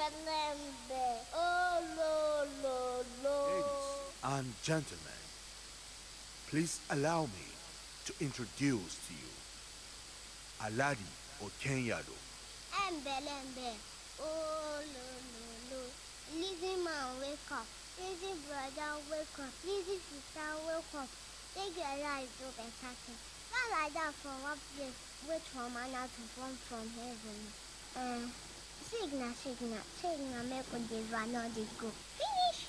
Ladies and gentlemen, please allow me to introduce to you Aladi Okenyado. Embe. Oh, lo. Lizzie man, wake up. Lizzie brother, wake up. Lizzie sister, wake up. Take your eyes open, Tati. Not like that from what place, which one man out to fall from heaven. Signal, make on this one, not this go. Finish!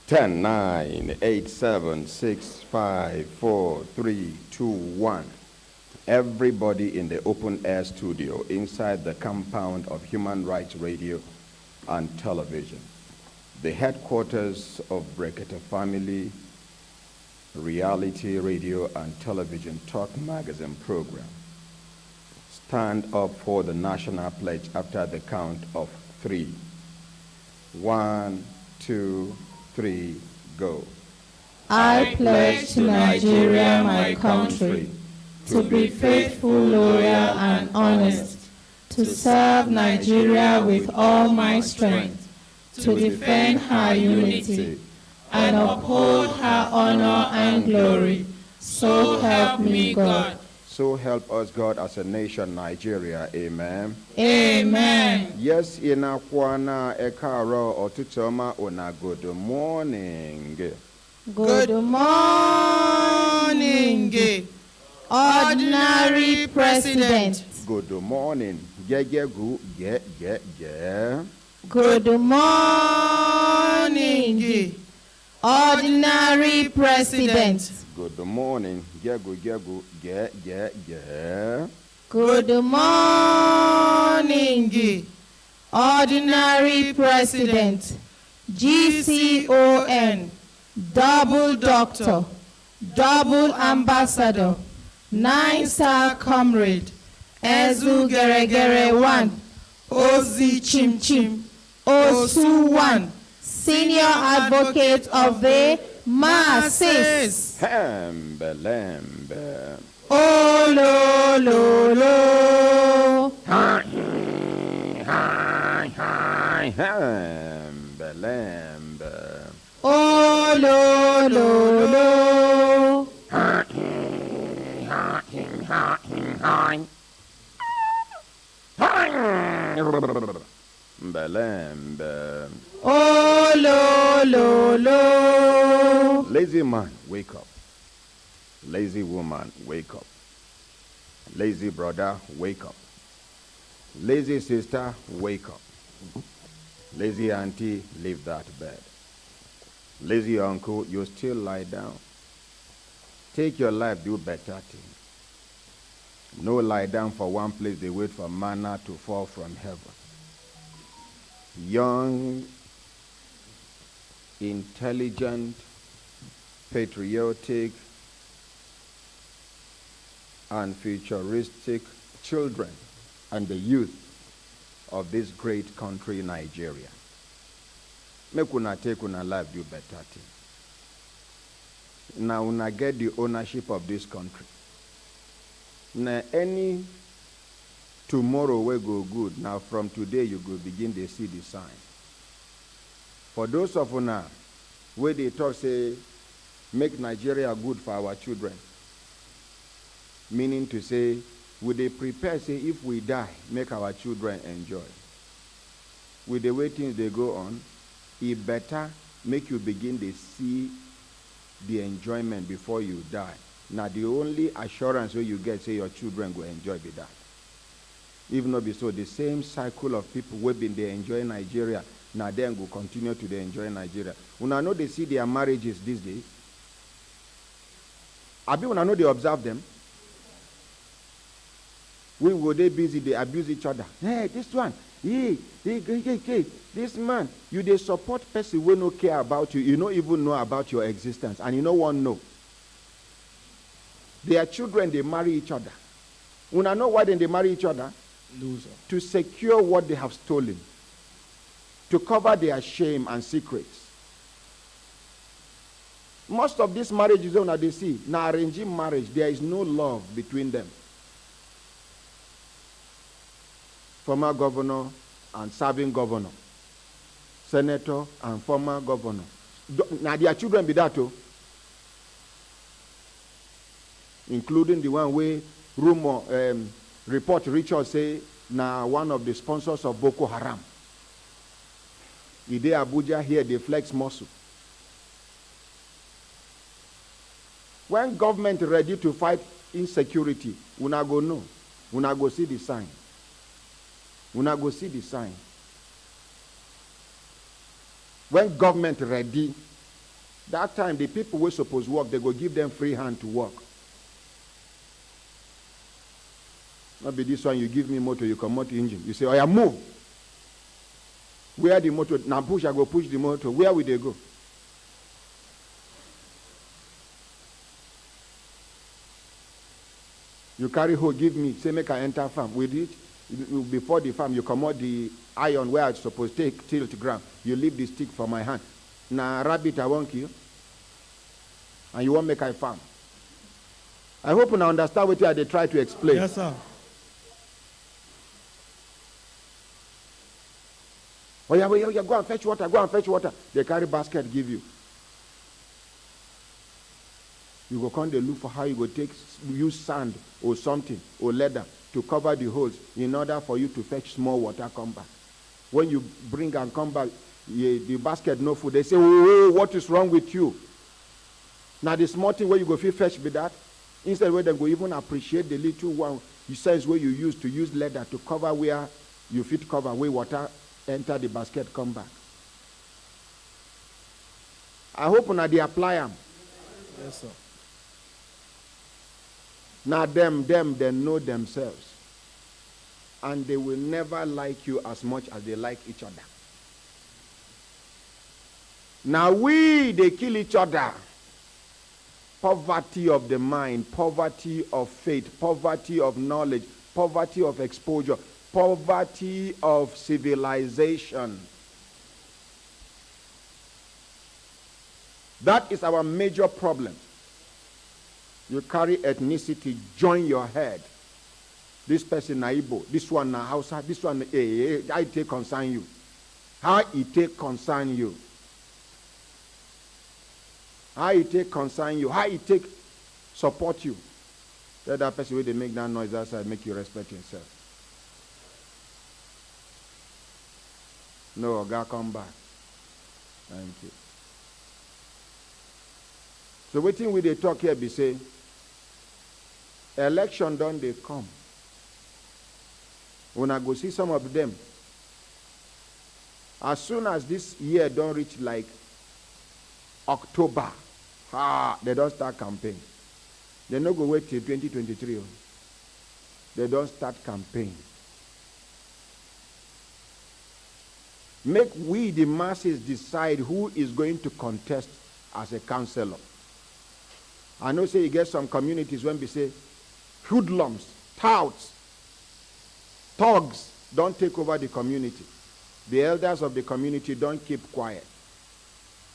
Ten, 9, 8, 7, 6, 5, 4, 3, 2, 1. Everybody in the open air studio inside the compound of Human Rights Radio and Television, the headquarters of Brekete Family Reality Radio and Television Talk Magazine program. Stand up for the national pledge after the count of 3. 1, 2, 3, go. I pledge to Nigeria, my country, to be faithful, loyal, and honest, to serve Nigeria with all my strength, to defend her unity, and uphold her honor and glory. So help me God. So help us God as a nation, Nigeria. Amen. Amen. Yes, inakwana ekaro otutoma ona good morning. Good morning, Ordinary President. Good morning. Gu, ge. Good morning, Ordinary President. Good morning. Gu, ge. Good morning, Ordinary President. GCON, Double Doctor, Double Ambassador, 9-star Comrade, Ezu Geregere 1, Ozi Chim, Osu 1, Senior Advocate of the Masses. Hembelembe. Oh, lo. Hi, hembelembe. Oh, lo. Mbelembe. Oh, lo, lo, lo. Lazy man, wake up. Lazy woman, wake up. Lazy brother, wake up. Lazy sister, wake up. Lazy auntie, leave that bed. Lazy uncle, you still lie down. Take your life, do better things. No lie down for one place, they wait for manna to fall from heaven. Young, intelligent, patriotic, and futuristic children and the youth of this great country, Nigeria. Make una take una life, do better thing. Now una get the ownership of this country. Now any tomorrow will go good. Now from today you go begin to see the sign. For those of una where they talk say make Nigeria good for our children, meaning to say would they prepare say if we die make our children enjoy. With the way things they go on, it better make you begin to see the enjoyment before you die. Now the only assurance where you get say your children will enjoy be that. If not be so, the same cycle of people who have been there enjoying Nigeria, now then will continue to they enjoy Nigeria. When I know they see their marriages these days, when I know they observe them, when were they busy, they abuse each other. Hey, this one, hey, this man, you they support person who no care about you, you don't even know about your existence, and you no one know. Their children, they marry each other. When I know why then they marry each other? Loser. To secure what they have stolen. To cover their shame and secrets. Most of these marriages that they see, now arranging marriage, there is no love between them. Former governor and serving governor. Senator and former governor. Now their children be that too. Including the one where rumor, report Richard say, now one of the sponsors of Boko Haram. Ide Abuja here, they flex muscle. When government ready to fight insecurity, una go know. Una go see the sign. Una go see the sign. When government ready, that time the people who supposed work, they go give them free hand to work. Not be this one, you give me motor, you come out the engine. You say, oh yeah, move. Where the motor, now push, I go push the motor. Where will they go? You carry hoe, give me, say make I enter farm. With it, before the farm, you come out the iron where I supposed to take till to ground. You leave the stick for my hand. Now rabbit, I won't kill. And you won't make I farm. I hope you understand what they try to explain. Yes, sir. Oh yeah, go and fetch water, go and fetch water. They carry basket, give you. You go come, they look for how you go use sand or something or leather to cover the holes in order for you to fetch small water, come back. When you bring and come back, the basket no food. They say, oh, what is wrong with you? Now the small thing where you go fetch with that, instead where they go even appreciate the little one, you sense where you use leather to cover where you fit cover where water enter the basket, come back. I hope now they apply them. Yes, sir. Now them, they know themselves. And they will never like you as much as they like each other. Now they kill each other. Poverty of the mind, poverty of faith, poverty of knowledge, poverty of exposure, poverty of civilization. That is our major problem. You carry ethnicity, join your head. This person na Igbo, this one na Hausa, this one how it take concern you. How it take concern you. How it take concern you. How it take support you. Let that person where they make that noise outside make you respect yourself. No, God, come back. Thank you. So waiting with the talk here be say, election done they come. When I go see some of them, as soon as this year don't reach like October, they don't start campaign. They no go wait till 2023. They don't start campaign. Make we the masses decide who is going to contest as a councillor. I know say you get some communities when we say hoodlums, touts, thugs don't take over the community. The elders of the community don't keep quiet.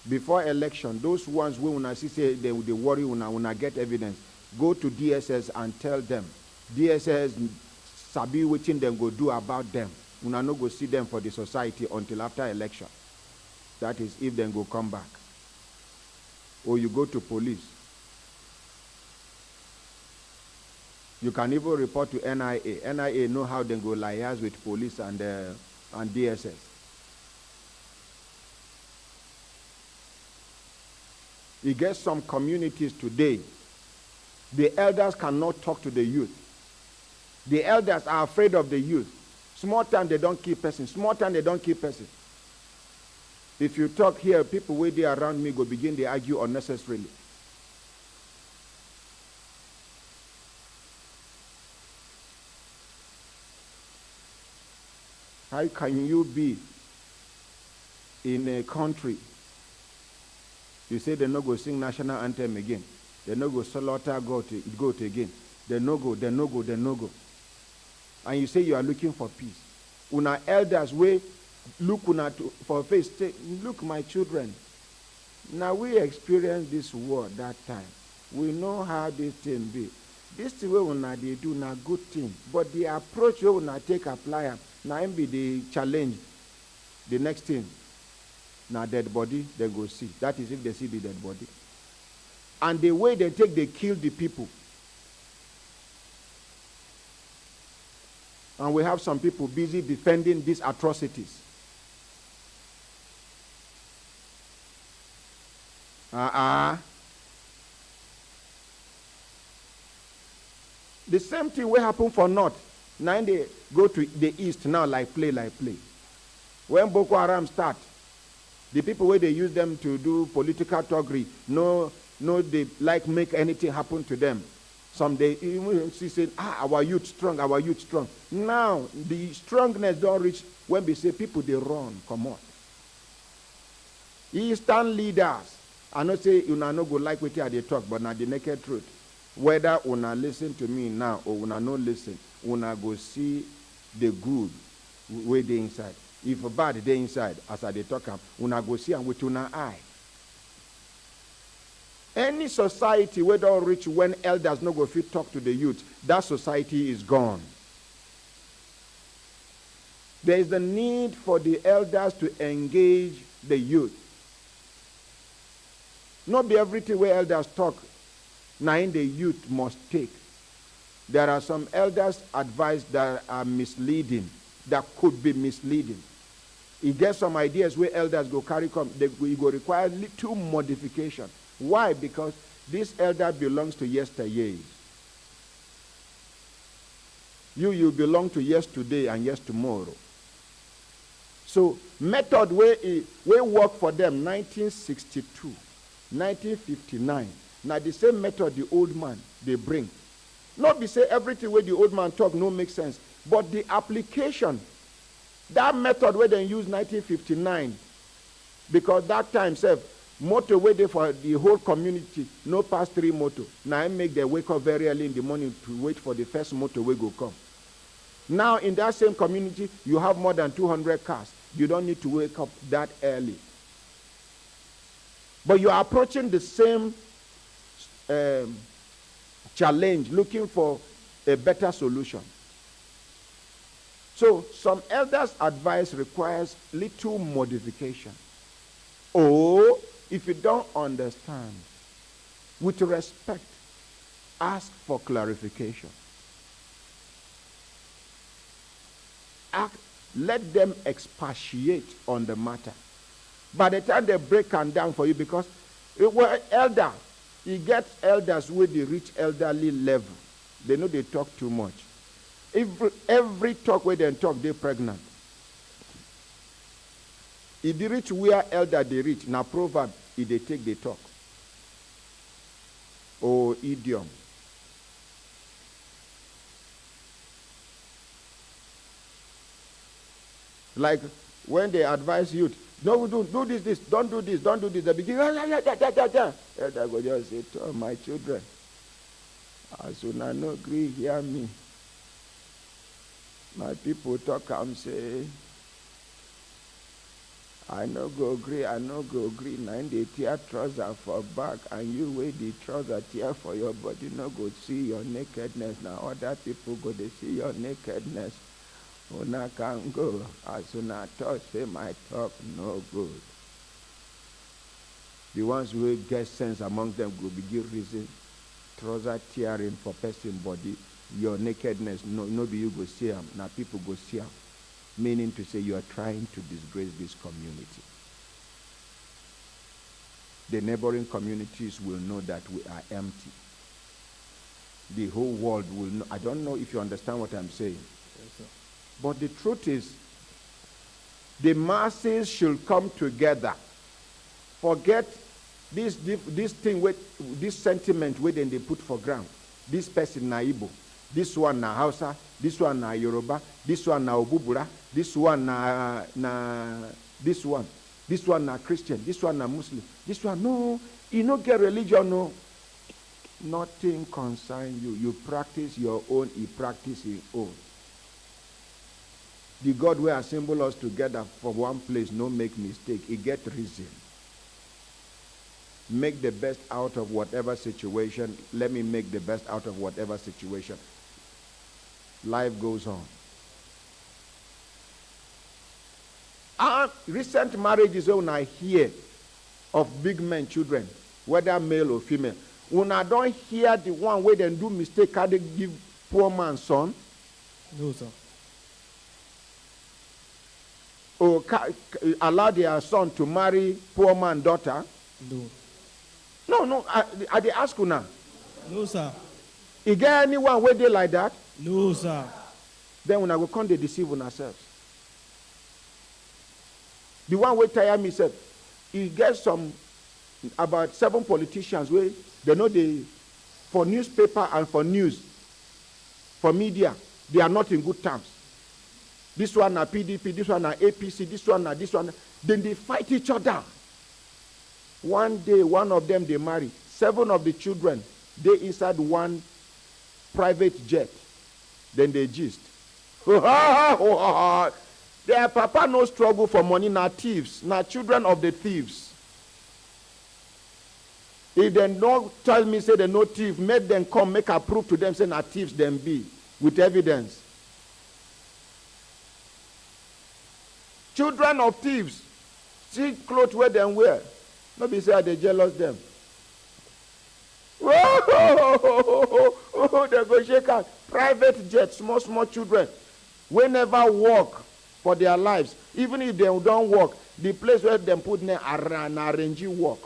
Before election, those ones who una see say they worry una get evidence, go to DSS and tell them. DSS sabi wetin them go do about them. Una no go see them for the society until after election. That is if them go come back. Or you go to police. You can even report to NIA. NIA know how they go liaise with police and DSS. You get some communities today, the elders cannot talk to the youth. The elders are afraid of the youth. Small time they don't keep person. Small time they don't keep person. If you talk here, people way there around me go begin to argue unnecessarily. How can you be in a country? You say they no go sing national anthem again. They no go slaughter goat again. They no go. And you say you are looking for peace. Una elders way look for face. Say, look, my children. Now we experienced this war that time. We know how this thing be. This thing way una they do na good thing. But the approach way una take apply am. Now be the challenge. The next thing. Now dead body, they go see. That is if they see the dead body. And the way they take, they kill the people. And we have some people busy defending these atrocities. The same thing will happen for North. Now they go to the East now like play. When Boko Haram start, the people where they use them to do political thuggery, no, they like make anything happen to them. Some they even say, our youth strong. Now the strongness don't reach when we say people they run, come on. Eastern leaders, I not say una no go like what they talk, but now the naked truth. Whether una listen to me now or una no listen, una go see the good way they inside. If bad they inside, as I they talk, una go see and with una eye. Any society where don't reach when elders no go fit talk to the youth, that society is gone. There is the need for the elders to engage the youth. Not be everything where elders talk, now in the youth must take. There are some elders' advice that are misleading, that could be misleading. You get some ideas where elders go carry come, they go require little modification. Why? Because this elder belongs to yesteryears. You belong to yesterday and yes tomorrow. So method where work for them 1962, 1959. Now the same method the old man they bring. Not be say everything where the old man talk no make sense, but the application, that method where they use 1959, because that time motor where they for the whole community no pass 3 motor. Now I make them wake up very early in the morning to wait for the first motor where go come. Now in that same community you have more than 200 cars. You don't need to wake up that early. But you are approaching the same challenge, looking for a better solution. So some elders' advice requires little modification. Or if you don't understand, with respect, ask for clarification. let them expatiate on the matter. By the time they break and down for you, because elder, you get elders where they reach elderly level. They know they talk too much. Every talk where they talk, they pregnant. If they reach where elder they reach, now proverb, if they take, they talk. Or idiom. Like when they advise youth, no, do this, don't do this, they begin, elder go just say, oh, my children, as soon as no agree, hear me. My people talk and say, I no go agree. Now they tear trouser for back, and you wear the trouser tear for your body, no go see your nakedness. Now other people go they see your nakedness. Una can go. As soon as talk, say my talk no good. The ones who get sense among them go begin reason. Trouser tearing for person body, your nakedness, no be you go see them. Now people go see them. Meaning to say you are trying to disgrace this community. The neighboring communities will know that we are empty. The whole world will know. I don't know if you understand what I'm saying. Yes, sir. But the truth is, the masses should come together. Forget this thing with this sentiment where then they put for ground. This person na Igbo, this one na Hausa, this one na Yoruba, this one na Obubura, this one na this one na Christian, this one na Muslim, this one no, you no get religion, no. Nothing concern you. You practice your own, he practice his own. The God will assemble us together for one place, no make mistake. He get reason. Make the best out of whatever situation. Let me make the best out of whatever situation. Life goes on. Recent marriages when I hear of big men, children, whether male or female, when I don't hear the one where they do mistake, how they give poor man son. No, sir. Or allow their son to marry poor man daughter. No, I they ask you now. No, sir. Is there anyone where they like that? No, sir. Then when I go come, they deceive on ourselves. The one where tire me said, he gets some about 7 politicians where they know they for newspaper and for news, for media, they are not in good terms. This one na PDP, this one na APC, this one na this one. Then they fight each other. One day, one of them they marry. 7 of the children, they inside one private jet. Then they gist. Their papa no struggle for money, na thieves, na children of the thieves. If they don't tell me, say they no thief, make them come, make a proof to them, say na thieves them be, with evidence. Children of thieves, see clothes where them wear. No be say they jealous them. They go shake out. Private jets, small children, we never work for their lives. Even if they don't work, the place where them put them arrange work.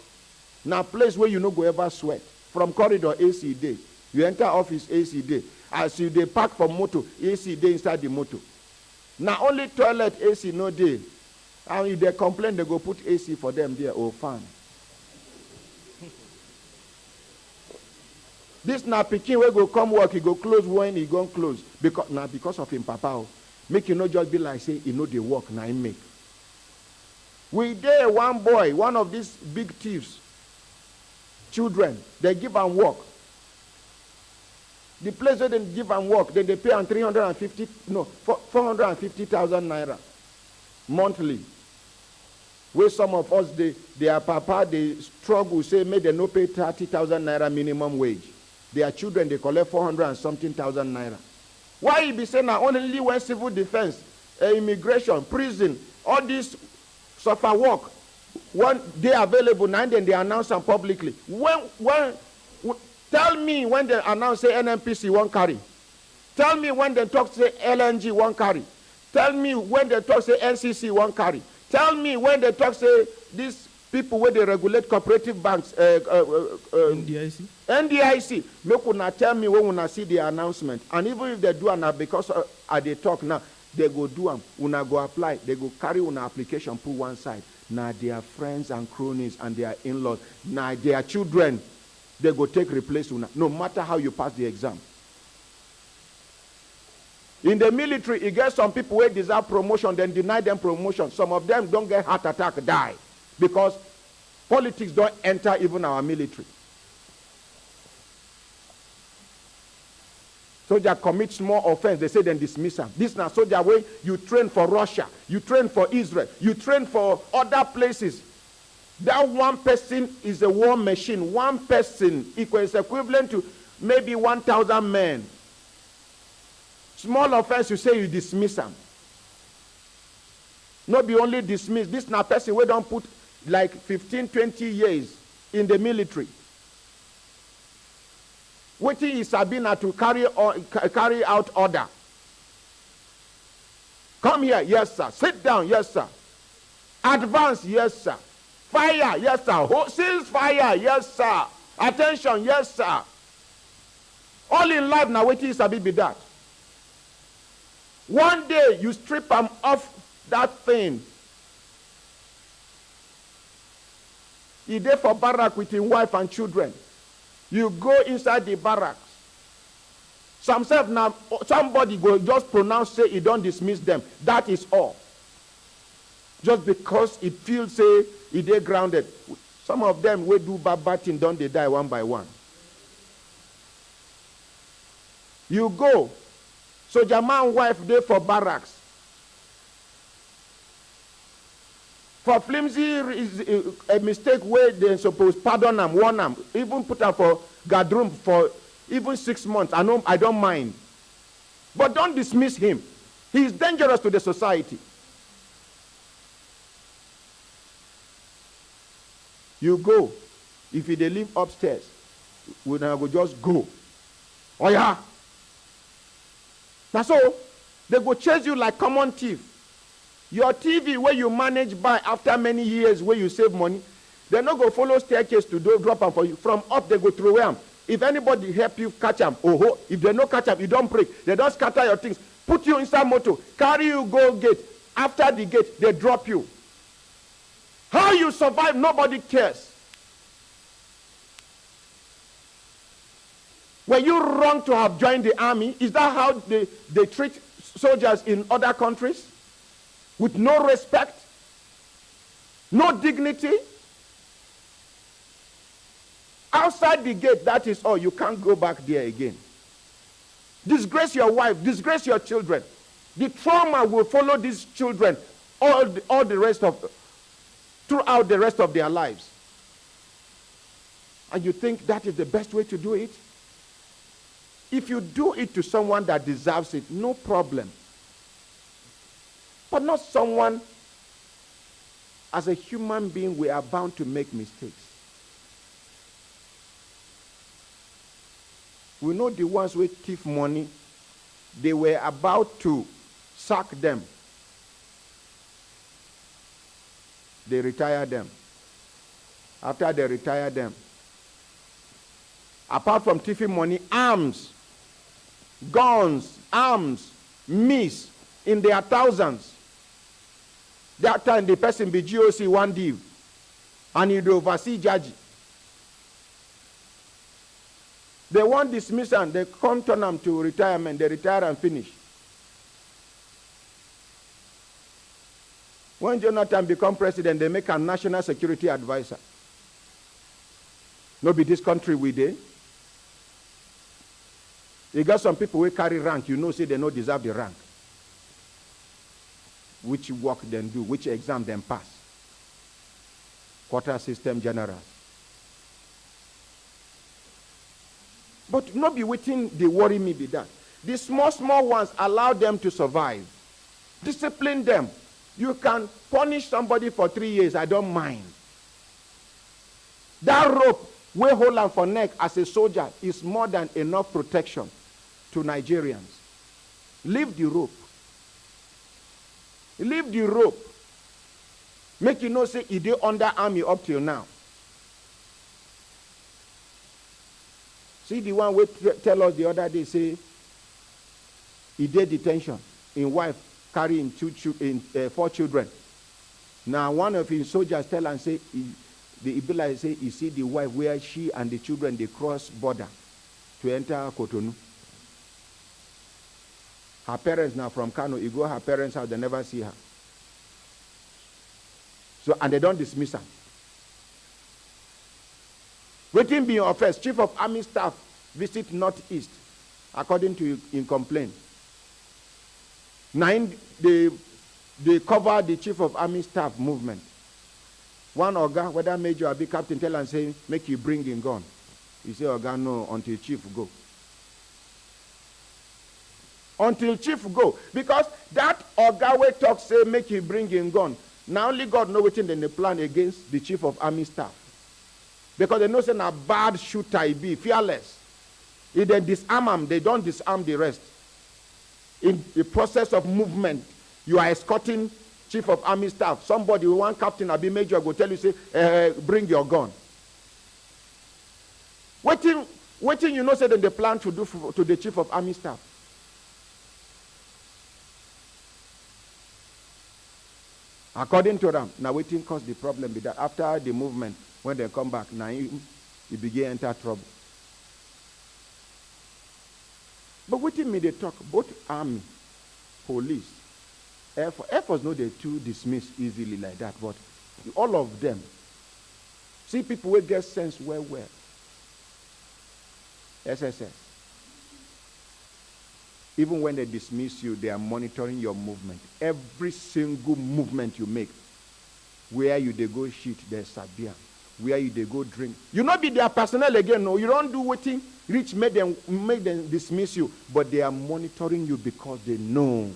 Now place where you no go ever sweat. From corridor AC day. You enter office AC day. As you they park for motor, AC day inside the motor. Now only toilet AC no day. And if they complain, they go put AC for them there or fan. This na pikin wey go come work, he go close when he go close. Because of him papa. Make you not just be like say he know the work now he make. We there one boy, one of these big thieves, children, they give and work. The place where they give and work, then they pay on 450,000 naira monthly. Where some of us, their papa, they struggle, say, may they no pay 30,000 naira minimum wage. Their children, they collect 400 and something thousand naira. Why you be saying now only when civil defense, immigration, prison, all this suffer work, when they available now, then they announce them publicly. Tell me when they announce say NMPC won't carry. Tell me when they talk say LNG won't carry. Tell me when they talk say NCC won't carry. Tell me when they talk say these people where they regulate cooperative banks, NDIC. Make una tell me when una see the announcement. And even if they do now because they talk now, they go do them. Una go apply. They go carry una application, put one side. Now their friends and cronies and their in-laws, now their children, they go take replace una. No matter how you pass the exam. In the military, you get some people who deserve promotion, then deny them promotion. Some of them don't get heart attack, die. Because politics don't enter even our military. Soldier commits small offense, they say then dismiss him. This now soldier way you train for Russia, you train for Israel, you train for other places. That one person is a war machine. One person is equivalent to maybe 1,000 men. Small offense, you say you dismiss them. Not be only dismissed. This now person we don't put like 15, 20 years in the military. Waiting is Sabina to carry out order. Come here, yes sir. Sit down, yes sir. Advance, yes sir. Fire, yes sir. Cease fire, yes sir. Attention, yes sir. All in life now waiting is Sabi be that. One day you strip them off that thing. He there for barrack with his wife and children. You go inside the barracks. Somebody go just pronounce say he don't dismiss them. That is all. Just because it feels say he they grounded. Some of them will do bad thing, don't they die one by one. You go. So your man wife there for barracks. For flimsy is a mistake where they suppose pardon them, warn them, even put them for guard room for even 6 months. I don't mind. But don't dismiss him. He is dangerous to the society. You go. If they live upstairs, we now go just go. Oh yeah. Now so, they go chase you like common thief. Your TV where you manage by after many years where you save money, they not go follow staircase to drop them for you. From up they go throw them. If anybody help you catch them, oh, if they no catch them, you don't break. They don't scatter your things. Put you inside motor, carry you go gate. After the gate, they drop you. How you survive, nobody cares. Were you wrong to have joined the army? Is that how they treat soldiers in other countries? With no respect? No dignity? Outside the gate, that is all. You can't go back there again. Disgrace your wife, disgrace your children. The trauma will follow these children throughout the rest of their lives. And you think that is the best way to do it? If you do it to someone that deserves it, no problem. But not someone, as a human being, we are bound to make mistakes. We know the ones who thief money, they were about to sack them. They retire them. After they retire them, apart from thieving money, arms, guns, arms, miss in their thousands. That time the person be GOC one div and he'd oversee judge. They won't dismiss them, they come turn them to retirement, they retire and finish. When Jonathan become president, they make a national security advisor. No be this country we dey. You got some people who carry rank, you know, say they don't deserve the rank. Which work then do, which exam then pass. Quarter system general. But not be waiting, they worry me be that. The small ones allow them to survive. Discipline them. You can punish somebody for 3 years, I don't mind. That rope, we hold on for neck as a soldier, is more than enough protection to Nigerians. Leave the rope. Leave the rope. Make you know, say, he did under army up till now. See the one we tell us the other day, say, he did detention. In wife carrying 4 children. Now one of his soldiers tell and say, the Ibila say, you see the wife where she and the children, they cross border to enter Cotonou. Her parents now from Kano, you go her parents' house, they never see her. So, and they don't dismiss her. Waiting being offense, Chief of Army Staff visit Northeast, according to in complaint. 9, they cover the Chief of Army Staff movement. One Oga, whether major or big captain, tell and say, make you bring in gun. He say, Oga, no, until Chief go. Until Chief go. Because that Oga we talk say, make you bring in gun. Now only God know what's in the plan against the Chief of Army Staff. Because they know say a bad shooter he be, fearless. If they disarm him, they don't disarm the rest. In the process of movement, you are escorting Chief of Army Staff. Somebody, one captain, or be major, go tell you, say, bring your gun. Waiting, you know, say, then they plan to do to the Chief of Army Staff. According to them, now waiting caused the problem with that. After the movement, when they come back, now he began enter trouble. But waiting me they talk, both army, police, Air Force know they too dismiss easily like that, but all of them, see people will get sense well. SSS. Even when they dismiss you, they are monitoring your movement. Every single movement you make, where you they go shit, there's Sabia. Where you they go drink. You not be their personnel again, no. You don't do waiting, reach make them dismiss you. But they are monitoring you because they know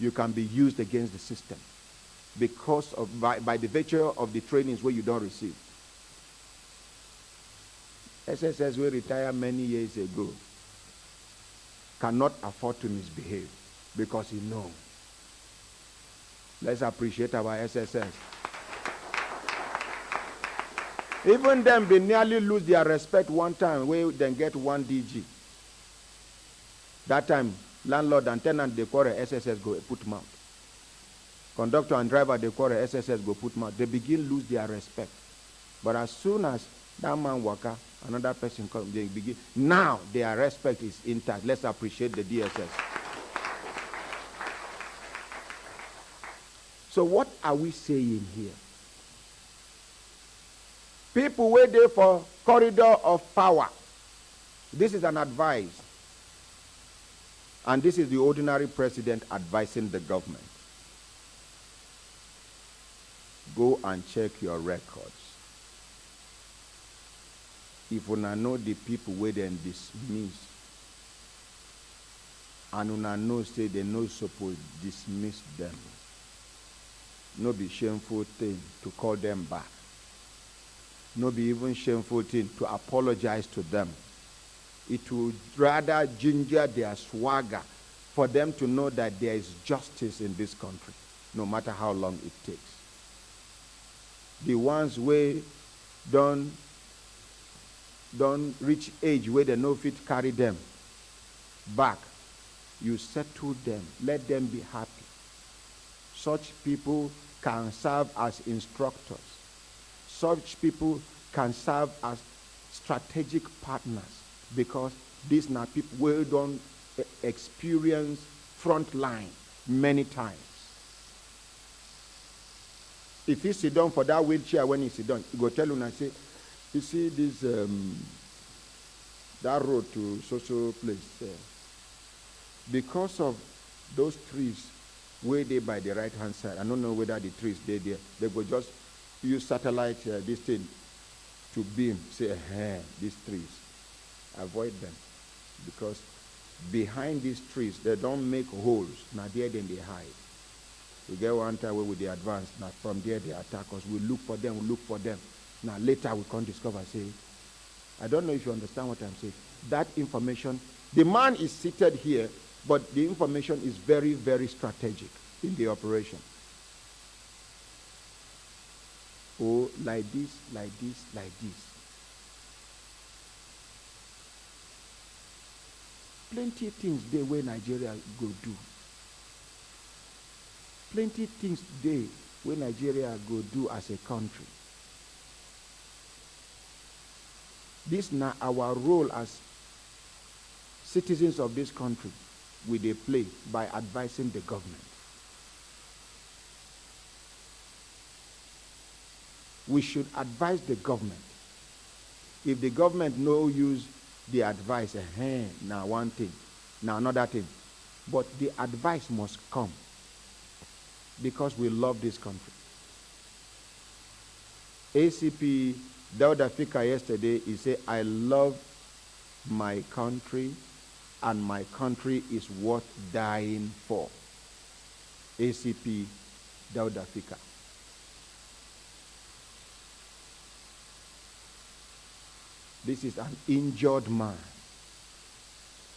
you can be used against the system. Because of by the virtue of the trainings where you don't receive. SSS will retire many years ago. Cannot afford to misbehave because he knows. Let's appreciate our SSS. Even them, they nearly lose their respect one time, where then get 1 DG. That time, landlord and tenant, they quarrel, SSS go put mouth. Conductor and driver, they quarrel, SSS go put mouth. They begin lose their respect. But as soon as that man walk out, another person comes, they begin. Now, their respect is intact. Let's appreciate the DSS. So what are we saying here? People wait there for corridor of power. This is an advice. And this is the ordinary president advising the government. Go and check your records. If una know the people where they dismiss, and una know say they no suppose dismiss them, no be shameful thing to call them back. No be even shameful thing to apologize to them. It would rather ginger their swagger for them to know that there is justice in this country, no matter how long it takes. The ones where don't reach age where they no fit carry them back, you settle them, let them be happy. Such people can serve as instructors. Such people can serve as strategic partners because these are people who don't experience front line many times. If he sit down for that wheelchair, when he sit down, he go tell you and say, you see this that road to social place because of those trees way there by the right hand side. I don't know whether the trees they there. They go just use satellite this thing to beam. Say, these trees, avoid them because behind these trees they don't make holes. Now there then they hide. We get one time where they advance. Now from there they attack us. We look for them. Now later we can't discover. Say, I don't know if you understand what I'm saying. That information, the man is seated here But the information is very, very strategic in the operation. Oh, like this, like this, like this. Plenty things they where Nigeria go do. Plenty things they where Nigeria go do as a country. This now our role as citizens of this country we they play by advising the government. We should advise the government. If the government no use the advice, now one thing, now another thing. But the advice must come because we love this country. ACP Dauda Fika yesterday, he said, I love my country and my country is worth dying for. ACP Dauda Fika. This is an injured man,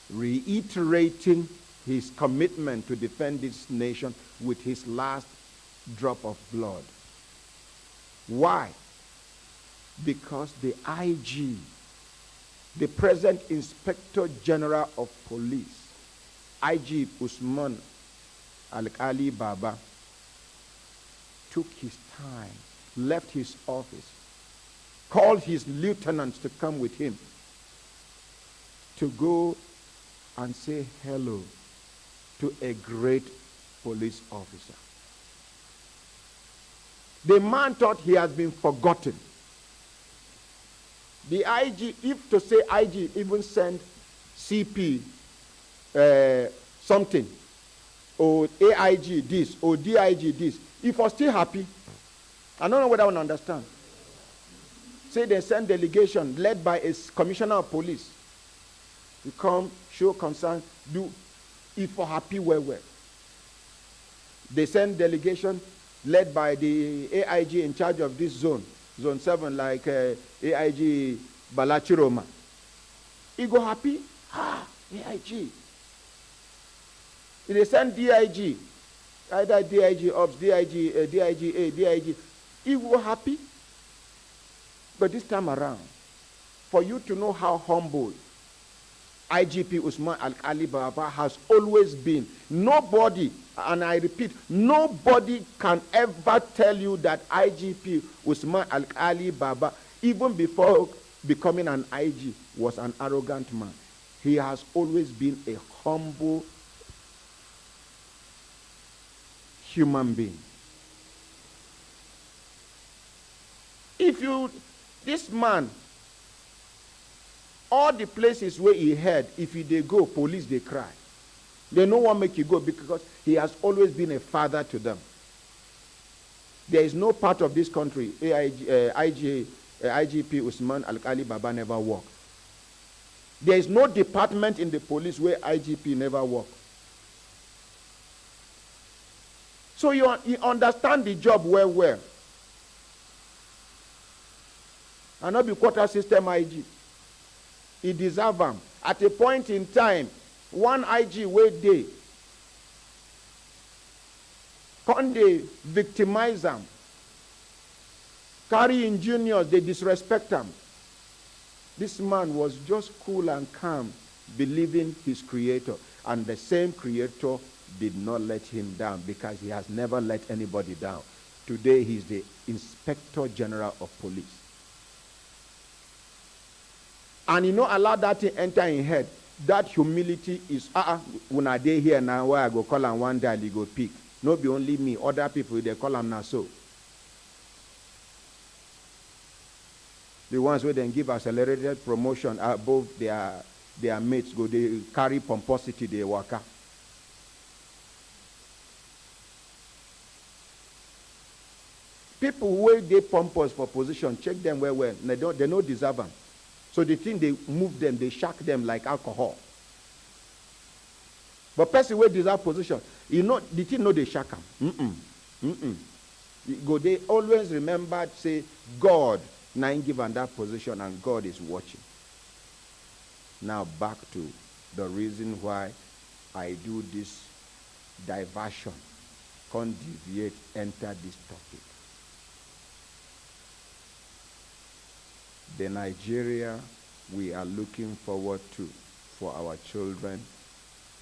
reiterating his commitment to defend this nation with his last drop of blood. Why? Because the IG, the present Inspector General of Police, IG Usman Al-Ali Baba, took his time, left his office, called his lieutenants to come with him to go and say hello to a great police officer. The man thought he has been forgotten. The IG, if to say IG even send CP something, or AIG this, or DIG this, if was still happy, I don't know whether I want to understand. Say they send delegation led by a commissioner of police to come, show concern, do if for happy well. They send delegation led by the AIG in charge of this zone 7, like AIG Balachiroma. He go happy? AIG. If they send DIG, either DIG Ops, DIG, DIG A, DIG, he go happy? But this time around, for you to know how humble IGP Usman Al-Ali Baba has always been, nobody, and I repeat, nobody can ever tell you that IGP Usman Al-Ali Baba, even before becoming an IG, was an arrogant man. He has always been a humble human being. This man, all the places where he heard, if they go, police, they cry. They no one make you go because he has always been a father to them. There is no part of this country, IGP Usman Al-Ali Baba never worked. There is no department in the police where IGP never worked. So you understand the job well. And not be quarter system IG. He deserve them. At a point in time, one IG wait day, can they victimize them? Carry in juniors, they disrespect them. This man was just cool and calm, believing his creator. And the same creator did not let him down because he has never let anybody down. Today he is the Inspector General of Police. And you know, allow that to enter in head. That humility is, when I dey here now, where I go call and one day he go pick. No be only me, other people, they call him now so. The ones where they give accelerated promotion above their mates, go they carry pomposity, they waka. People who they pompous for position, check them well. They don't deserve them. So the thing they move them, they shock them like alcohol. But person who deserve position, the thing they shock them. Go they always remember say God now given that position and God is watching. Now back to the reason why I do this diversion, can't deviate, enter this topic. The Nigeria we are looking forward to for our children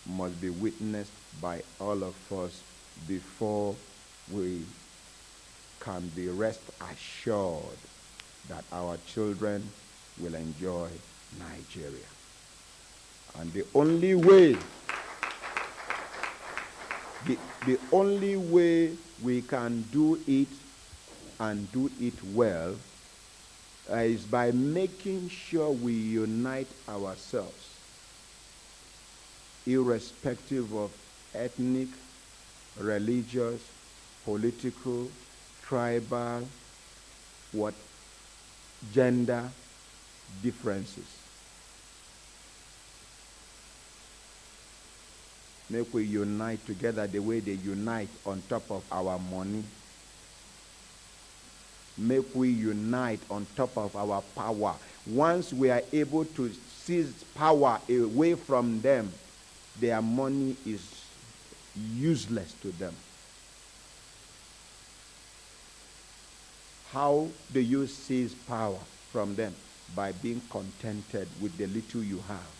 must be witnessed by all of us before we can be rest assured that our children will enjoy Nigeria. And the only way we can do it and do it well is by making sure we unite ourselves, irrespective of ethnic, religious, political, tribal, gender differences. Make we unite together the way they unite on top of our money. Make we unite on top of our power. Once we are able to seize power away from them, their money is useless to them. How do you seize power from them? By being contented with the little you have.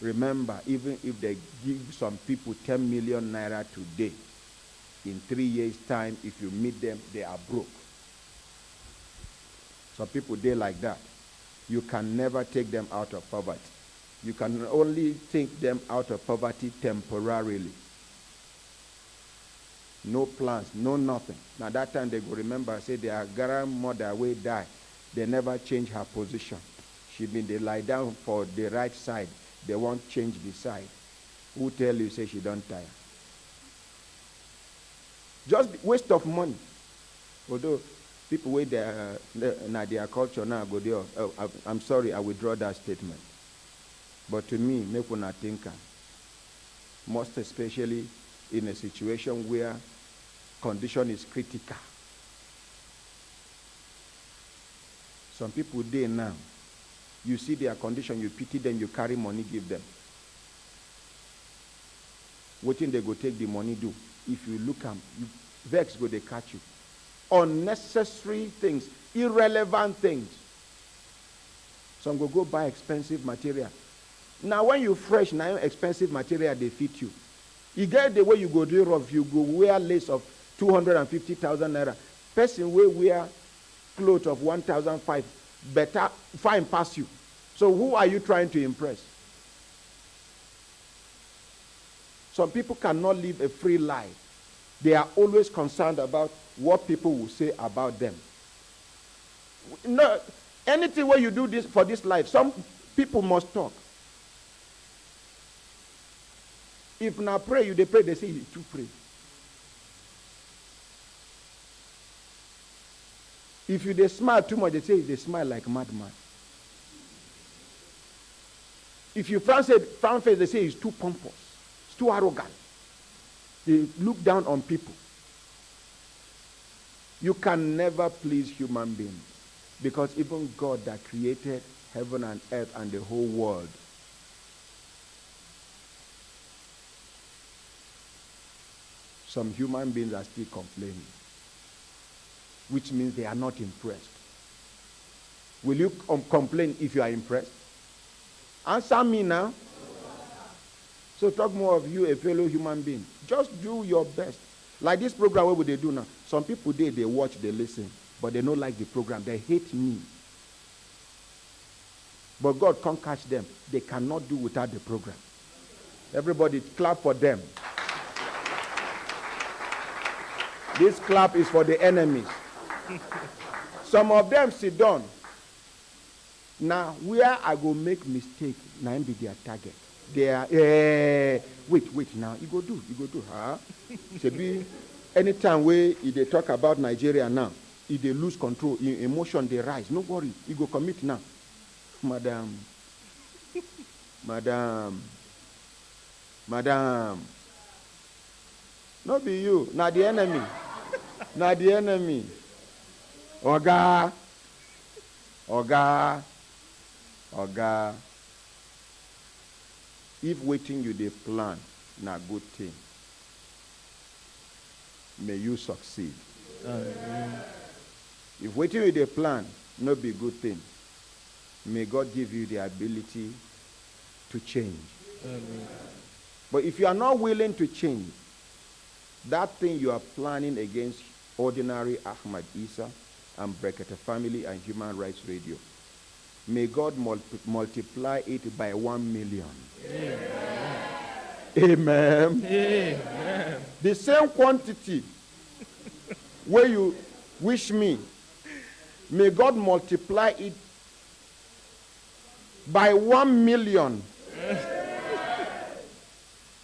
Remember, even if they give some people 10 million naira today, in 3 years' time, if you meet them, they are broke. Some people, they like that. You can never take them out of poverty. You can only take them out of poverty temporarily. No plans, no nothing. Now that time they go remember, say their grandmother will die. They never change her position. They lie down for the right side. They won't change the side. Who tell you, say she don't tire? Just waste of money. Although people with their culture now go there. Oh, I'm sorry, I withdraw that statement. But to me, make one think, most especially in a situation where condition is critical. Some people there now, you see their condition, you pity them, you carry money, give them. What thing they go take the money do? If you look at them, vex go they catch you. Unnecessary things, irrelevant things. Some go buy expensive material. Now when you fresh, now expensive material they fit you. You get the way you go do rough, you go wear lace of 250,000 naira. Person will wear clothes of 1,500, better, fine pass you. So who are you trying to impress? Some people cannot live a free life. They are always concerned about what people will say about them. No, anything where you do this for this life, some people must talk. If now pray, they pray, they say you too pray. If they smile too much, they say they smile like madman. If you frown face, they say he's too pompous, it's too arrogant. They look down on people. You can never please human beings, because even God that created heaven and earth and the whole world, some human beings are still complaining, which means they are not impressed. Will you complain if you are impressed? Answer me now. So talk more of you, a fellow human being. Just do your best. Like this program, what would they do now? Some people, they watch, they listen, but they don't like the program. They hate me. But God can't catch them. They cannot do without the program. Everybody clap for them. This clap is for the enemies. Some of them sit down. Now, where I go make mistake, now be their target. They are, wait, now, you go do, huh? Be anytime where they talk about Nigeria now, if they lose control, emotion, they rise. No worry, you go commit now. Madam. Not be you, not the enemy. Not the enemy. Oga. If waiting you dey plan, na good thing. May you succeed. If waiting you dey plan, no be good thing. May God give you the ability to change. Amen. But if you are not willing to change, that thing you are planning against ordinary Ahmad Isa and Brekete family and Human Rights Radio, may God multiply it by 1 million. Amen. Amen. The same quantity where you wish me, may God multiply it by 1 million.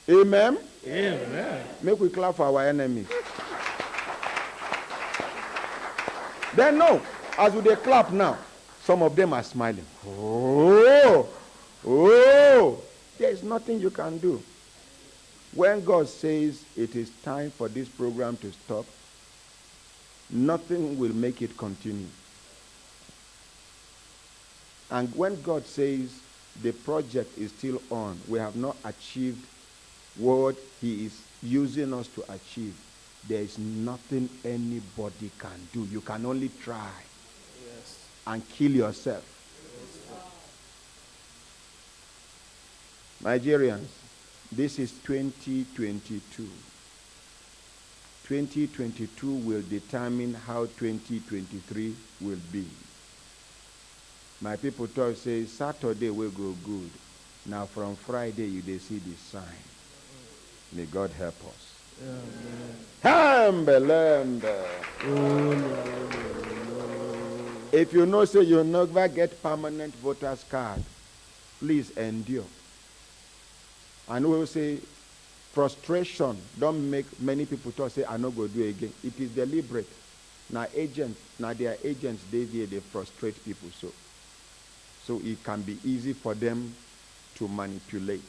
Amen. Amen. Make we clap for our enemies. Then no, as we dey clap now, some of them are smiling. Oh, there is nothing you can do. When God says it is time for this program to stop, nothing will make it continue. And when God says the project is still on, we have not achieved what he is using us to achieve, there is nothing anybody can do. You can only try and kill yourself. Nigerians, this is 2022. 2022 will determine how 2023 will be. My people talk say Saturday will go good. Now from Friday you dey see the sign. May God help us. Amen. If you know say you'll never get permanent voter's card, please endure. And we will say frustration don't make many people talk say I no go do again. It is deliberate. Now their agents they frustrate people so it can be easy for them to manipulate.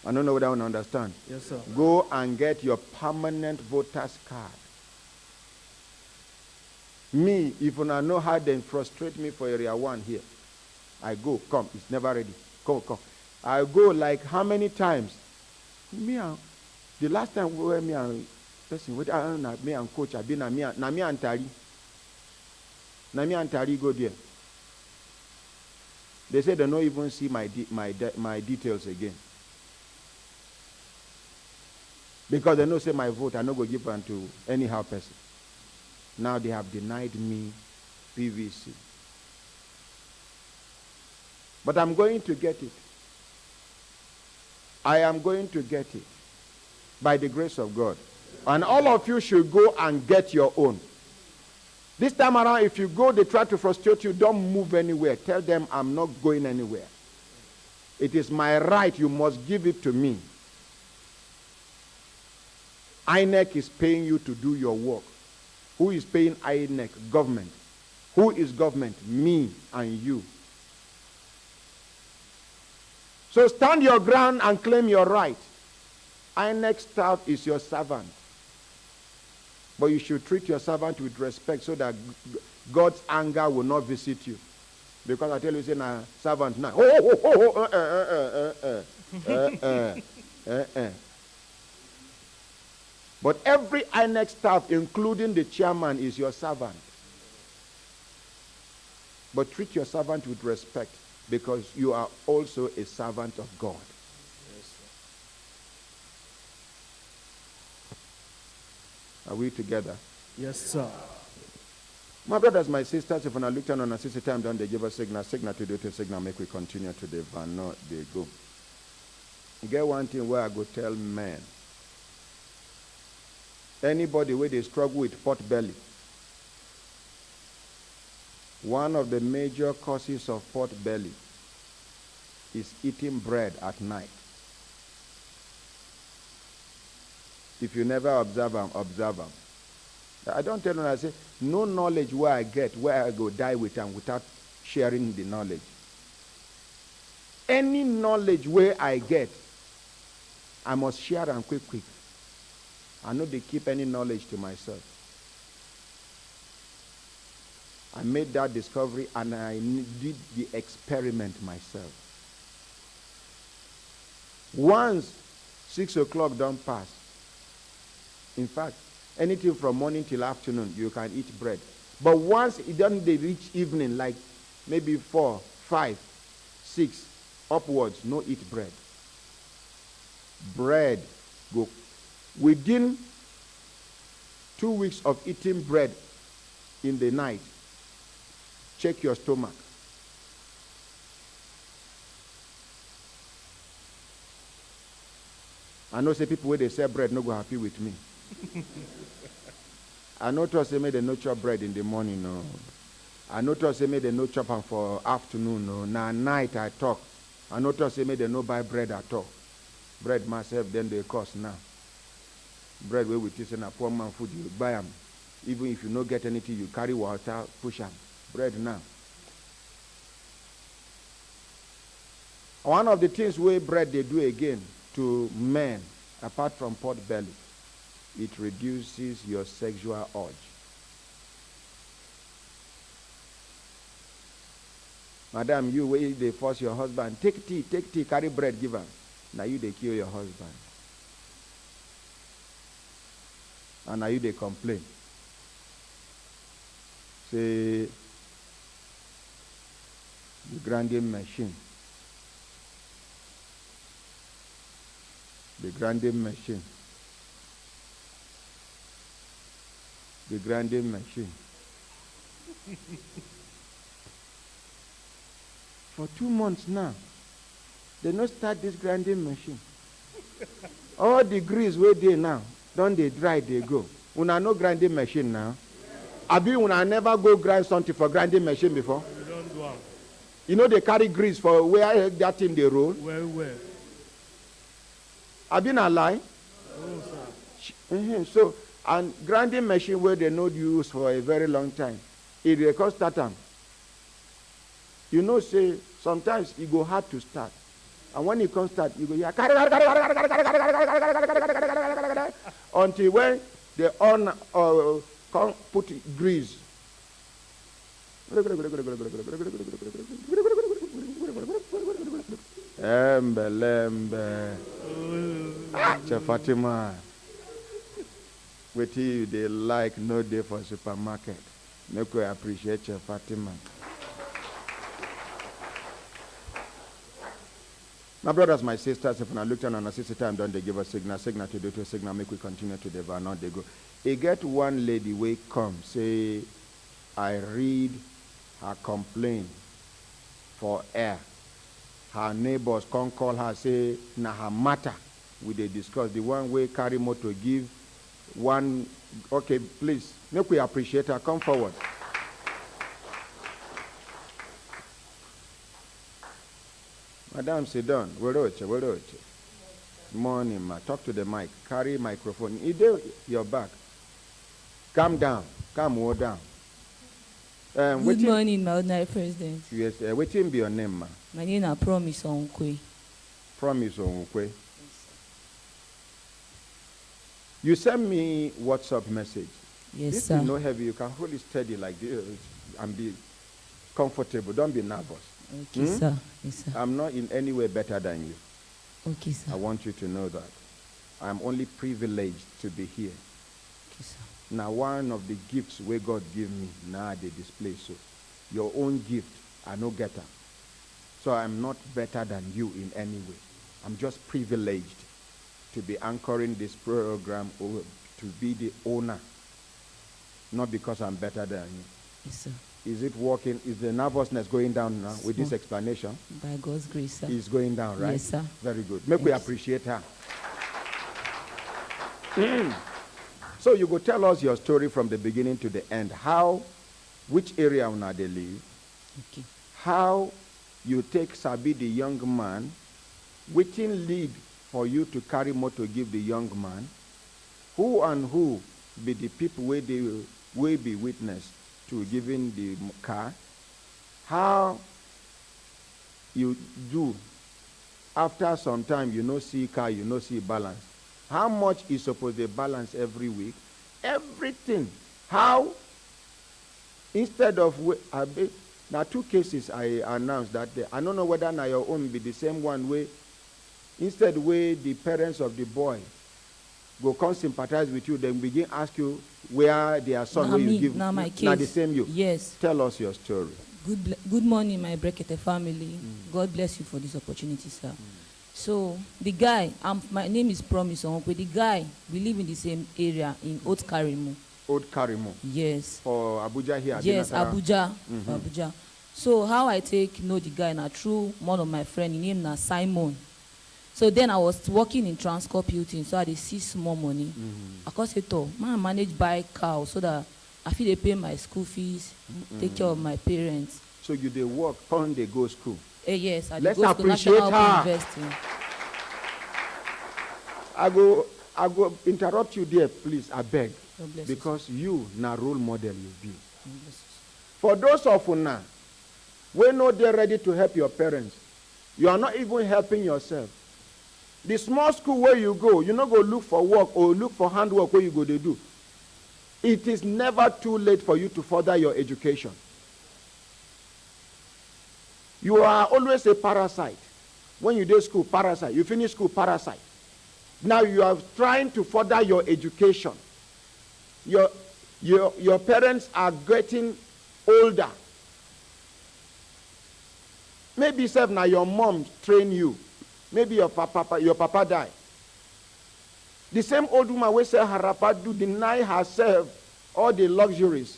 I don't know whether I want to understand. Yes, sir. Go and get your permanent voter's card. Me, if I know how they frustrate me for area 1 here, I go, come, it's never ready. Come. I go like how many times? The last time we were me and person, me and coach, I been me and Tari. Me and Tari go there. They say they don't even see my details again. Because they know say my vote, I no go give them to anyhow person. Now they have denied me PVC. But I'm going to get it. I am going to get it by the grace of God. And all of you should go and get your own. This time around, if you go, they try to frustrate you, don't move anywhere. Tell them I'm not going anywhere. It is my right, you must give it to me. INEC is paying you to do your work. Who is paying INEC? Government. Who is government? Me and you. So stand your ground and claim your right. INEC staff is your servant. But you should treat your servant with respect so that God's anger will not visit you. Because I tell you, say, nah, servant now. But every INEC staff, including the chairman, is your servant. But treat your servant with respect because you are also a servant of God. Yes, sir. Are we together? Yes, sir. My brothers, my sisters, if I look down on a 60 time down, they give us signal to do to signal, make we continue to the van, no, they go. Get one thing where I go tell men. Anybody where they struggle with pot belly, one of the major causes of pot belly is eating bread at night. If you never observe them, observe them. I don't tell them, I say, no knowledge where I get, where I go die with them without sharing the knowledge. Any knowledge where I get, I must share them quick. I know they keep any knowledge to myself. I made that discovery and I did the experiment myself. Once 6 o'clock don't pass, in fact, anything from morning till afternoon, you can eat bread. But once it doesn't reach evening, like maybe 4, 5, 6, upwards, no eat bread. Bread, go. Within 2 weeks of eating bread in the night, check your stomach. I know say people where they sell bread no go happy with me. I know to say me they no chop bread in the morning, no. I know to say me they no chop am for afternoon, no. Now night I talk. I know to say me they no buy bread at all. Bread myself then they cost now. Bread where we teach a poor man food, you buy them. Even if you no get anything, you carry water, push them. Bread now. One of the things where bread they do again to men, apart from pot belly, it reduces your sexual urge. Madam, you where they force your husband, take tea, carry bread, give her. Now you they kill your husband. And now you they complain. Say, the grinding machine. The grinding machine. The grinding machine. For 2 months now, they don't start this grinding machine. All the grease where they now, don't they dry, they go. Una no grinding machine now. Abi una never go grind something for grinding machine before? We don't do am. You know they carry grease for where that thing they roll? Well. Abi na lie? Oh, sir. So, and grinding machine where they not use for a very long time, it dey cost start am. You know, say, sometimes it go hard to start. And when it comes start, you go hear until when they on come put grease. Lembe. Fatima. With you, they like no day for supermarket. Make we appreciate Chef Fatima. My brothers, my sisters, if I look down on a sister time, don't they give a signal to do to a signal, make we continue to devour, not they go. They get one lady way come, say, I read her complaint for air. Her neighbors come call her, say, na her matter. We they discuss the one way carry motor give one. Okay, please, make we appreciate her. Come forward. Madam, sit down. Weroche. Morning, ma. Talk to the mic. Carry microphone. Your back. Calm down. Calm down. Good morning, my ordinary president. Yes, waiting be your name, ma. My name is Promise Onkwe. Promise Onkwe. You send me WhatsApp message. Yes, this sir. is no heavy. You can hold it steady like this and be comfortable. Don't be nervous. Okay, sir. Yes, sir. I'm not in any way better than you. Okay, sir. I want you to know that. I'm only privileged to be here. Okay, sir. Now, one of the gifts where God give me, now they display so. Your own gift, I no getter. So I'm not better than you in any way. I'm just privileged to be anchoring this program or to be the owner. Not because I'm better than you. Yes, sir. Is it working? Is the nervousness going down now with this explanation? By God's grace, sir. It's going down, right? Yes, sir. Very good. Make we appreciate her. So you go tell us your story from the beginning to the end. How, which area now they live? Okay. How you take Sabi the young man, waiting lead for you to carry more to give the young man. Who and who be the people where they will be witness to giving the car? How you do after some time you no see car, you no see balance. How much is supposed to balance every week? Everything. How instead of now 2 cases I announced that day. I don't know whether now your own be the same one way Instead, where the parents of the boy go come sympathize with you, then begin ask you where their son will you give. Now my kids. Now the same you. Yes. Tell us your story. Good morning, my Brekete family. God bless you for this opportunity, sir. So the guy, my name is Promise Onwokwe. The guy, we live in the same area in Old Karimu. Old Karimu. Yes. For Abuja here. Yes, Abuja. For Abuja. So how I know the guy now through one of my friend, his name is Simon. So then I was working in Transcorp Hilton, so I had see small money. I could say, I manage buy cow so that I feel they pay my school fees, take care of my parents. So you they work, come they go school. Yes, I Let's go to appreciate National her. University. I go interrupt you there, please, I beg. God bless Because you na role model you be. you. God bless you. For those of you now, we know they're ready to help your parents. You are not even helping yourself. The small school where you go, you not go look for work or look for handwork where you go to do. It is never too late for you to further your education. You are always a parasite. When you do school, parasite. You finish school, parasite. Now you are trying to further your education. Your parents are getting older. Maybe self now your mom train you. Maybe your papa died. The same old woman will say her papa do deny herself all the luxuries.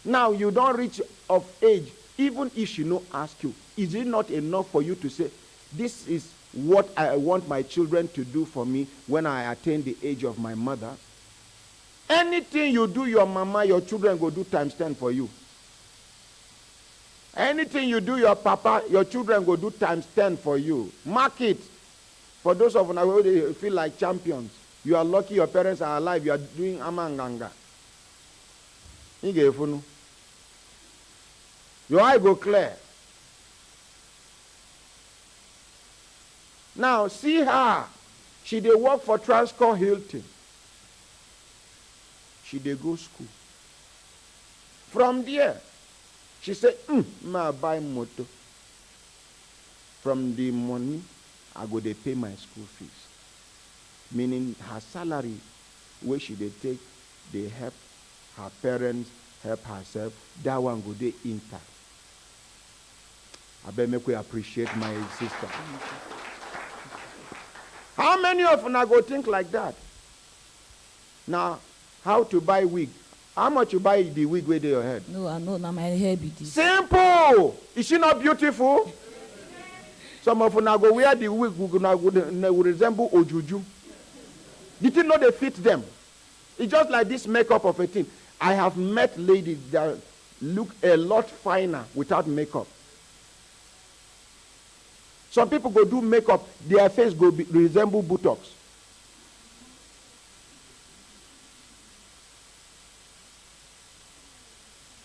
Now you don't reach of age. Even if she no ask you, is it not enough for you to say, this is what I want my children to do for me when I attain the age of my mother? Anything you do, your mama, your children go do times 10 for you. Anything you do, your papa, your children go do times 10 for you. Mark it. For those of you who feel like champions, you are lucky your parents are alive, you are doing amanganga. Your eye go clear. Now, see her. She dey work for Transcorp Hilton. She dey go school. From there, she said, ma buy motor. From the money, I go dey pay my school fees. Meaning her salary, where she dey take, they help her parents, help herself. That one go dey intact. I bet make we appreciate my sister. How many of you go think like that? Now, how to buy wig? How much you buy the wig with your head? No, I know now my hair be this. Simple! Is she not beautiful? Some of you go wear the wig will resemble Ojuju. Did you know they fit them? It's just like this makeup of a thing. I have met ladies that look a lot finer without makeup. Some people go do makeup, their face go resemble buttocks.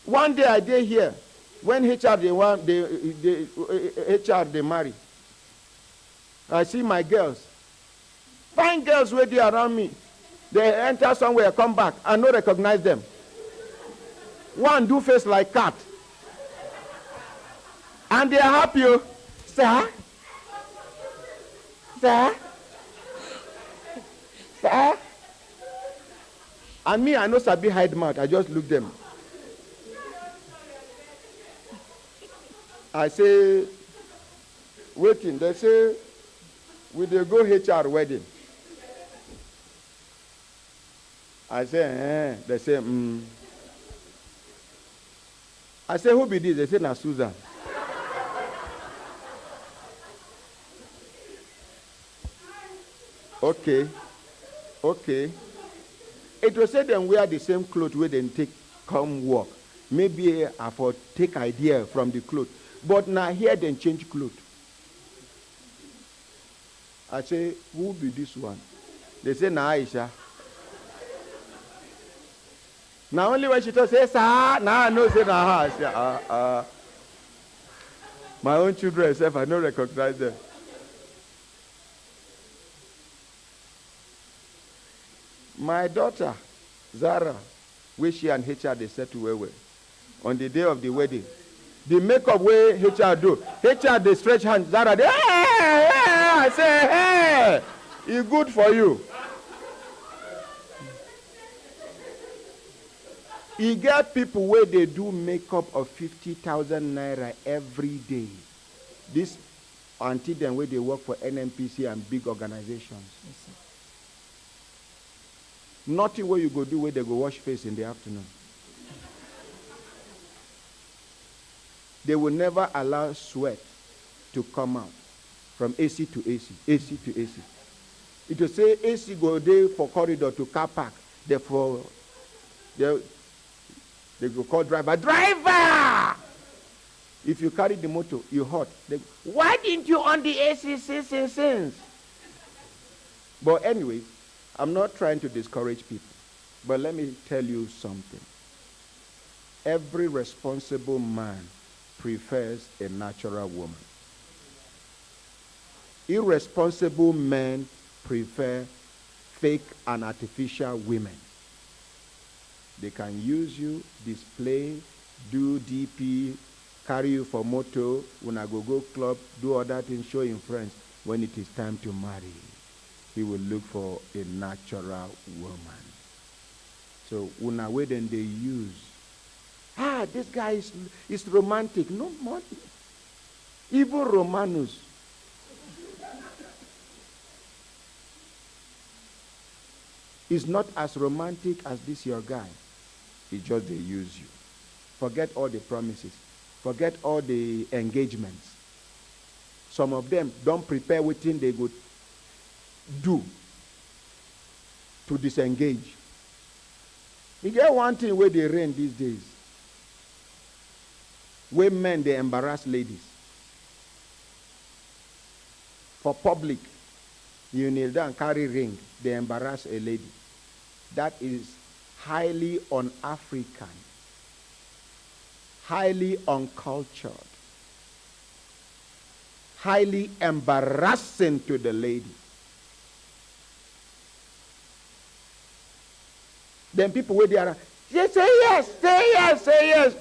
One day I did here, when HR they marry. I see my girls. Fine girls where they around me. They enter somewhere, come back, I no recognize them. One do face like cat. And they are happy, sir. Sir? Sir? And me, I know Sabi hide mouth. I just look them. I say, waiting. They say, will they go HR wedding? I say, They say, I say, who be this? They say, na Susan. Okay. It will say them wear the same clothes where they take come work. Maybe I for take idea from the clothes. But now here they change clothes. I say, who be this one? They say, na Aisha. Now only when she talk, say, sir, now I know say na her. I say, my own children, self, I don't recognize them. My daughter, Zara, where she and HR they settle well. On the day of the wedding, the makeup where HR do, HR they stretch hands, Zara they, I say, hey, it's good for you. You get people where they do makeup of 50,000 naira every day. This until then where they work for NNPC and big organizations. Yes, Nothing where you go do where they go wash face in the afternoon. They will never allow sweat to come out from AC to AC, AC to AC. It will say AC go there for corridor to car park. Therefore, they go call driver. If you carry the motor, you hot. Why didn't you on the AC since? But anyway, I'm not trying to discourage people. But let me tell you something. Every responsible man prefers a natural woman. Irresponsible men prefer fake and artificial women. They can use you, display, do DP, carry you for moto, when I go club, do other things, show him friends. When it is time to marry, he will look for a natural woman. So when I wait and they use, this guy is romantic. No more. Even Romanus. Is not as romantic as this your guy. It's just they use you. Forget all the promises. Forget all the engagements. Some of them don't prepare within they go do to disengage. You get one thing where they reign these days. Where men they embarrass ladies. For public, you kneel down, carry ring, they embarrass a lady. That is highly un-African, highly uncultured, highly embarrassing to the lady. Then people where they are, say yes.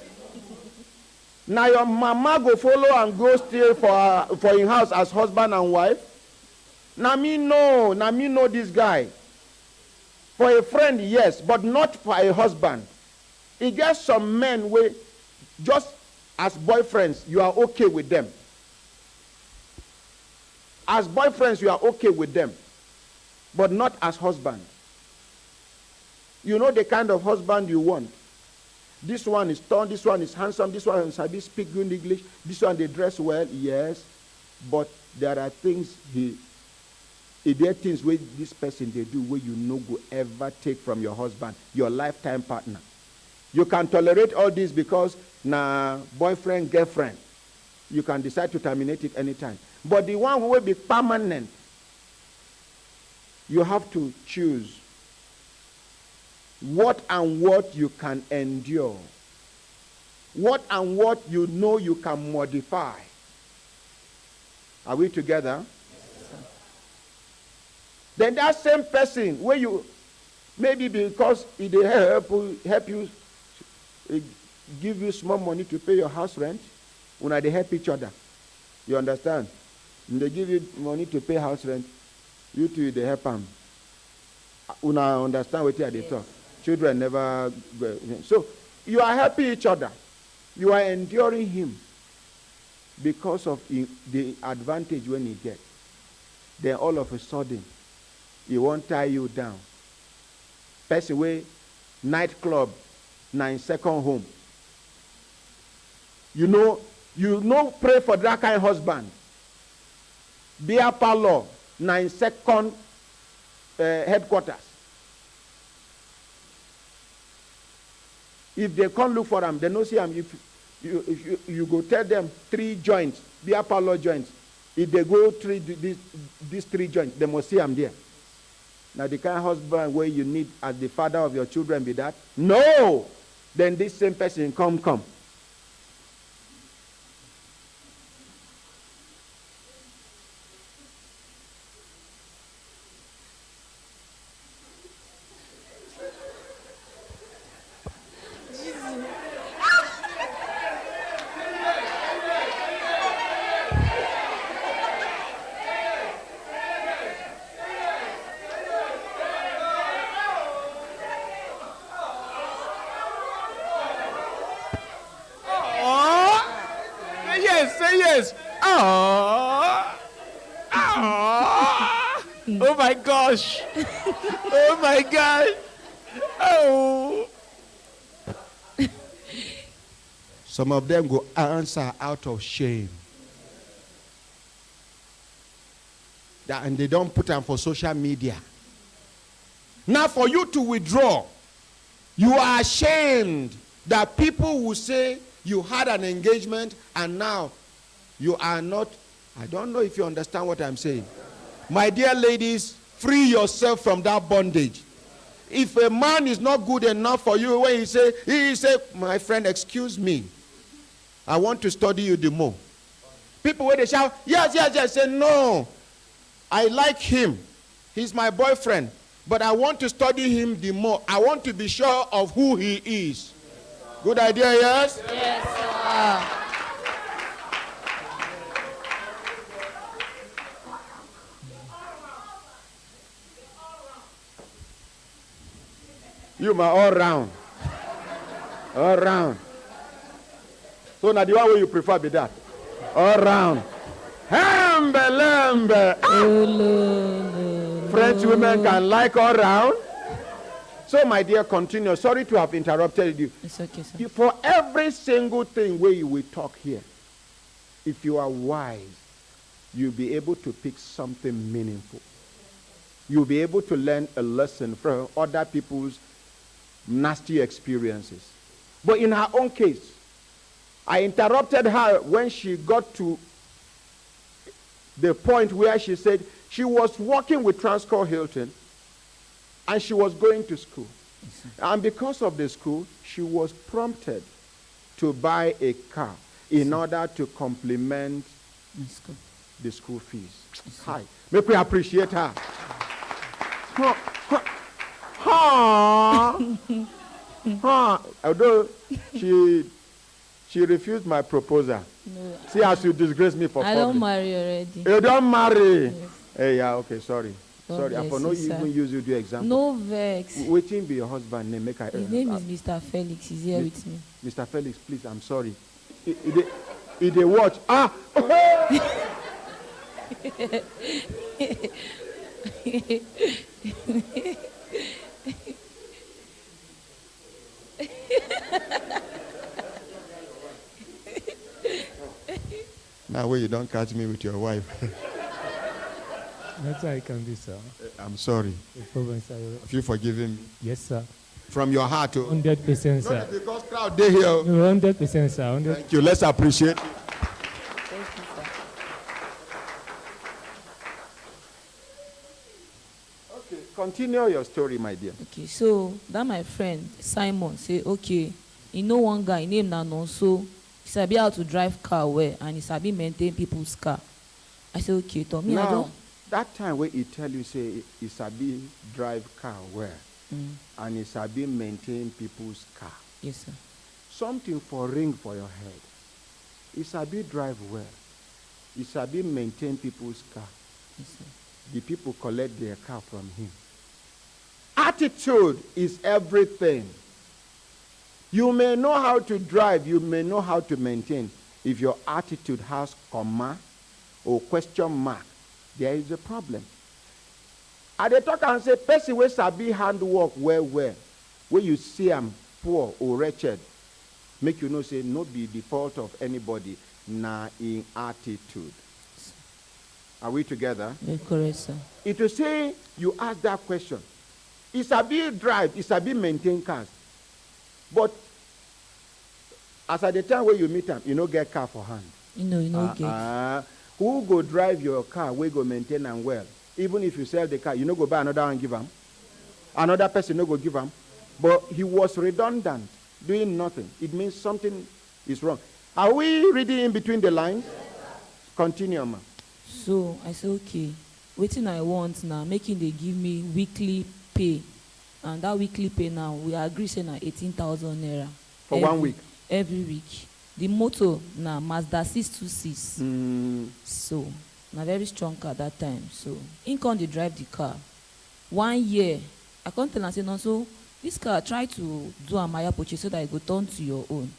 Now your mama go follow and go stay for in house as husband and wife. Now me know this guy. For a friend, yes, but not for a husband. It gets some men where just as boyfriends, you are okay with them. As boyfriends, you are okay with them, but not as husband. You know the kind of husband you want. This one is tall, this one is handsome, this one sabi speak good English, this one they dress well, yes, but there are things there are things where this person they do where you no go ever take from your husband, your lifetime partner. You can tolerate all this because boyfriend, girlfriend. You can decide to terminate it anytime. But the one who will be permanent, you have to choose what and what you can endure. What and what you know you can modify. Are we together? Then that same person, where you, maybe because it help you, give you small money to pay your house rent, when they help each other. You understand? When they give you money to pay house rent, you two, they help them. Una understand what they talk. Children never go. So, you are helping each other. You are enduring him because of the advantage when he gets. Then all of a sudden, he won't tie you down. Person away, nightclub, 9-second home. You know, pray for that kind of husband. Beer parlor, 9-second headquarters. If they can't look for them, they don't see them. If you go tell them 3 joints, beer parlor joints. If they go these 3 joints, they must see them there. Now the kind of husband where you need as the father of your children be that? No! Then this same person come. face. Oh, oh my gosh. Oh my God. Oh. Some of them go answer out of shame. And they don't put them for social media. Now for you to withdraw, you are ashamed that people will say you had an engagement and now you are not. I don't know if you understand what I'm saying. My dear ladies, free yourself from that bondage. If a man is not good enough for you, when he say, my friend, excuse me, I want to study you the more. People when they shout, yes, yes, yes, say no. I like him. He's my boyfriend. But I want to study him the more. I want to be sure of who he is. Good idea, yes? Yes, sir. You my all round. All round. So now the one way you prefer be that. All round. Hembe lembe. French women can like all round. So my dear, continue. Sorry to have interrupted you. It's okay, sir. For every single thing where you will talk here, if you are wise, you'll be able to pick something meaningful. You'll be able to learn a lesson from other people's nasty experiences. But in her own case, I interrupted her when she got to the point where she said she was working with Transcorp Hilton and she was going to school. And because of the school, she was prompted to buy a car in order to complement the school fees. Hi. Make we appreciate her. Although she refused my proposal. No. See as you disgrace me for I public. don't marry already. You don't marry. Yes. Hey, yeah, okay, sorry. God Sorry, I bless for no you, sir. even use you do example. No vex. Waiting be your husband name. Make I. His name is Mr. Felix. He's here with me. Mr. Felix, please, I'm sorry. He they watch. Ah! Now where you don't catch me with your wife. That's how it can be, sir. I'm sorry. No problem, sir. Have you forgiven me? Yes, sir. From your heart to 100%, sir. not because crowd they here. No, 100%, sir. 100%. Thank you. Let's appreciate it. Thank you, sir. Okay, continue your story, my dear. Okay, so that my friend Simon say, okay, you know one guy named Nanonso. He sabi how to drive car well and he sabi maintain people's car. I say, okay, to me, I Now, don't. that time where he tell you say he sabi drive car well and he sabi maintain people's car. Yes, sir. Something for ring for your head. He sabi drive well. He sabi maintain people's car. Yes, sir. The people collect their car from him. Attitude is everything. You may know how to drive, you may know how to maintain. If your attitude has comma or question mark, there is a problem. And they talk and say, person wey sabi handwork well, when you see am poor or wretched, make you know say no be the fault of anybody, na in attitude. Are we together? Very correct, sir. It will say you ask that question. He sabi drive, he sabi maintain cars. But as at the time when you meet him, you no get car for hand. You know, get. Who go drive your car, we go maintain and well? Even if you sell the car, you no go buy another one give him. Another person no go give him. But he was redundant, doing nothing. It means something is wrong. Are we reading in between the lines? Continue, ma. So I say, okay, wetin I want now, making they give me weekly pay. And that weekly pay now, we agree say na 18,000 naira. For 1 week? Every week. The motor na Mazda 626. So, na very strong car that time. So, in come dey drive the car. 1 year, I come tell am say, no, so this car try to do am higher purchase so that e go turn to your own.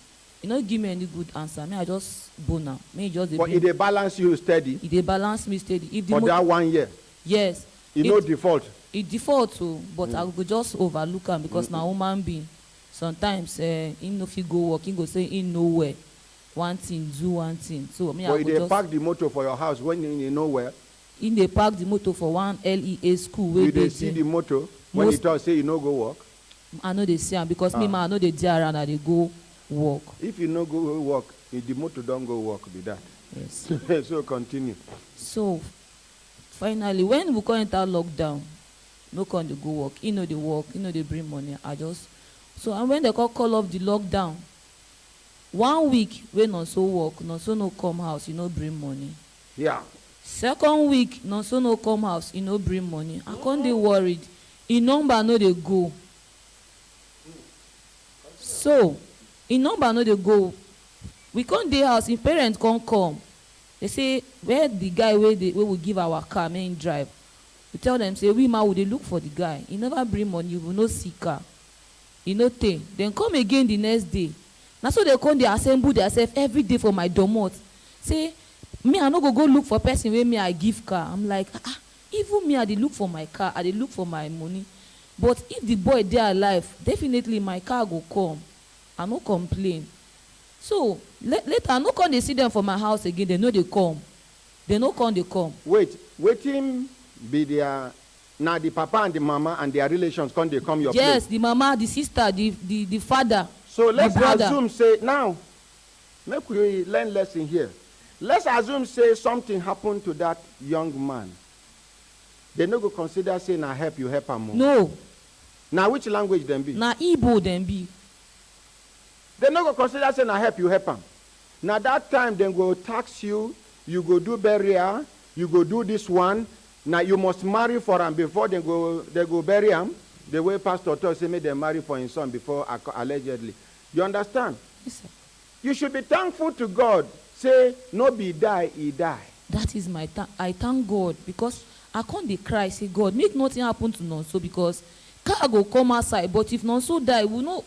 You no give me any good answer. Me I just bone am. Me e just dey But bring. if they balance you steady E dey balance me steady. If the for that 1 year, yes. you no default. E default o, but I go just overlook am because na human being. Sometimes him no fit go work, him go say him no well. One thing, do one thing. So me But I if go they just. park the motor for your house when you know where, Him dey park the motor for one LEA school wey you dey dey see the there. motor when you Most- talk say you no go work. I no dey see am because me ma I no dey dey around. I dey go work. If you no go work, if the motor don't go work, be that. Yes. So continue. So finally when we come enter lockdown, no come dey go work. He no dey work, he no dey bring money. I just so and when they call off the lockdown, 1 week wey nonso work, nonso no come house, he no bring money. Yeah. Second week nonso no come house, he no bring money. I come dey worried. Him number no dey go. So him number no dey go. We come dey house, him parents come. They say where the guy wey we give our car make him drive. We tell them say we ma we dey look for the guy. He never bring money, we no see car. He no tey. Then come again the next day. Na so they come dey assemble themselves every day for my domot. Say me I no go look for person wey me I give car. I'm like even me I dey look for my car, I dey look for my money. But if the boy dey alive, definitely my car go come. I no complain. So later I no come dey see them for my house again. They no dey come. They no come dey come. Waiting be their now the papa and the mama and their relations come they come your Yes, place. the mama, the sister, the father. So let's the brother. assume say now, make we learn lesson here. Let's assume say something happened to that young man. They no go consider saying I help you help am more. No, Now which language them be? na Igbo dem be. They no go consider saying I help you help am. Now that time they go tax you, you go do burial, you go do this one. Now you must marry for him before they go bury him. The way Pastor talk say make them marry for his son before allegedly. You understand? Yes, sir. You should be thankful to God. Say no be die, he die. That is my I thank God because I can't dey cry say God make nothing happen to Nonso because car go come outside but if Nonso die we know.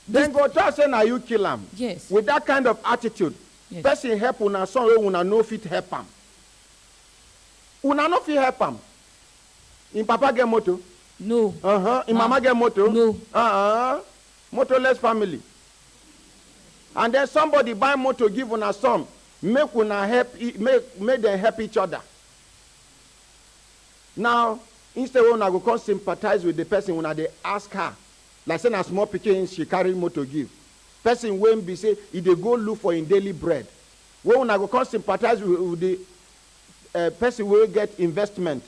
Then go talk say na you kill him. Yes. With that kind of attitude, Yes. person help una son wey una no fit help am. Una no fit help am. Him papa get motor. No. Him mama get motor. No. Motorless family. And then somebody buy motor give una son. Make una help. Make them help each other. Now instead una go come sympathize with the person una dey ask her. Like say na small pikin she carry motor give. Person wey be say e dey go look for im daily bread. When una go come sympathize with the person wey get investment.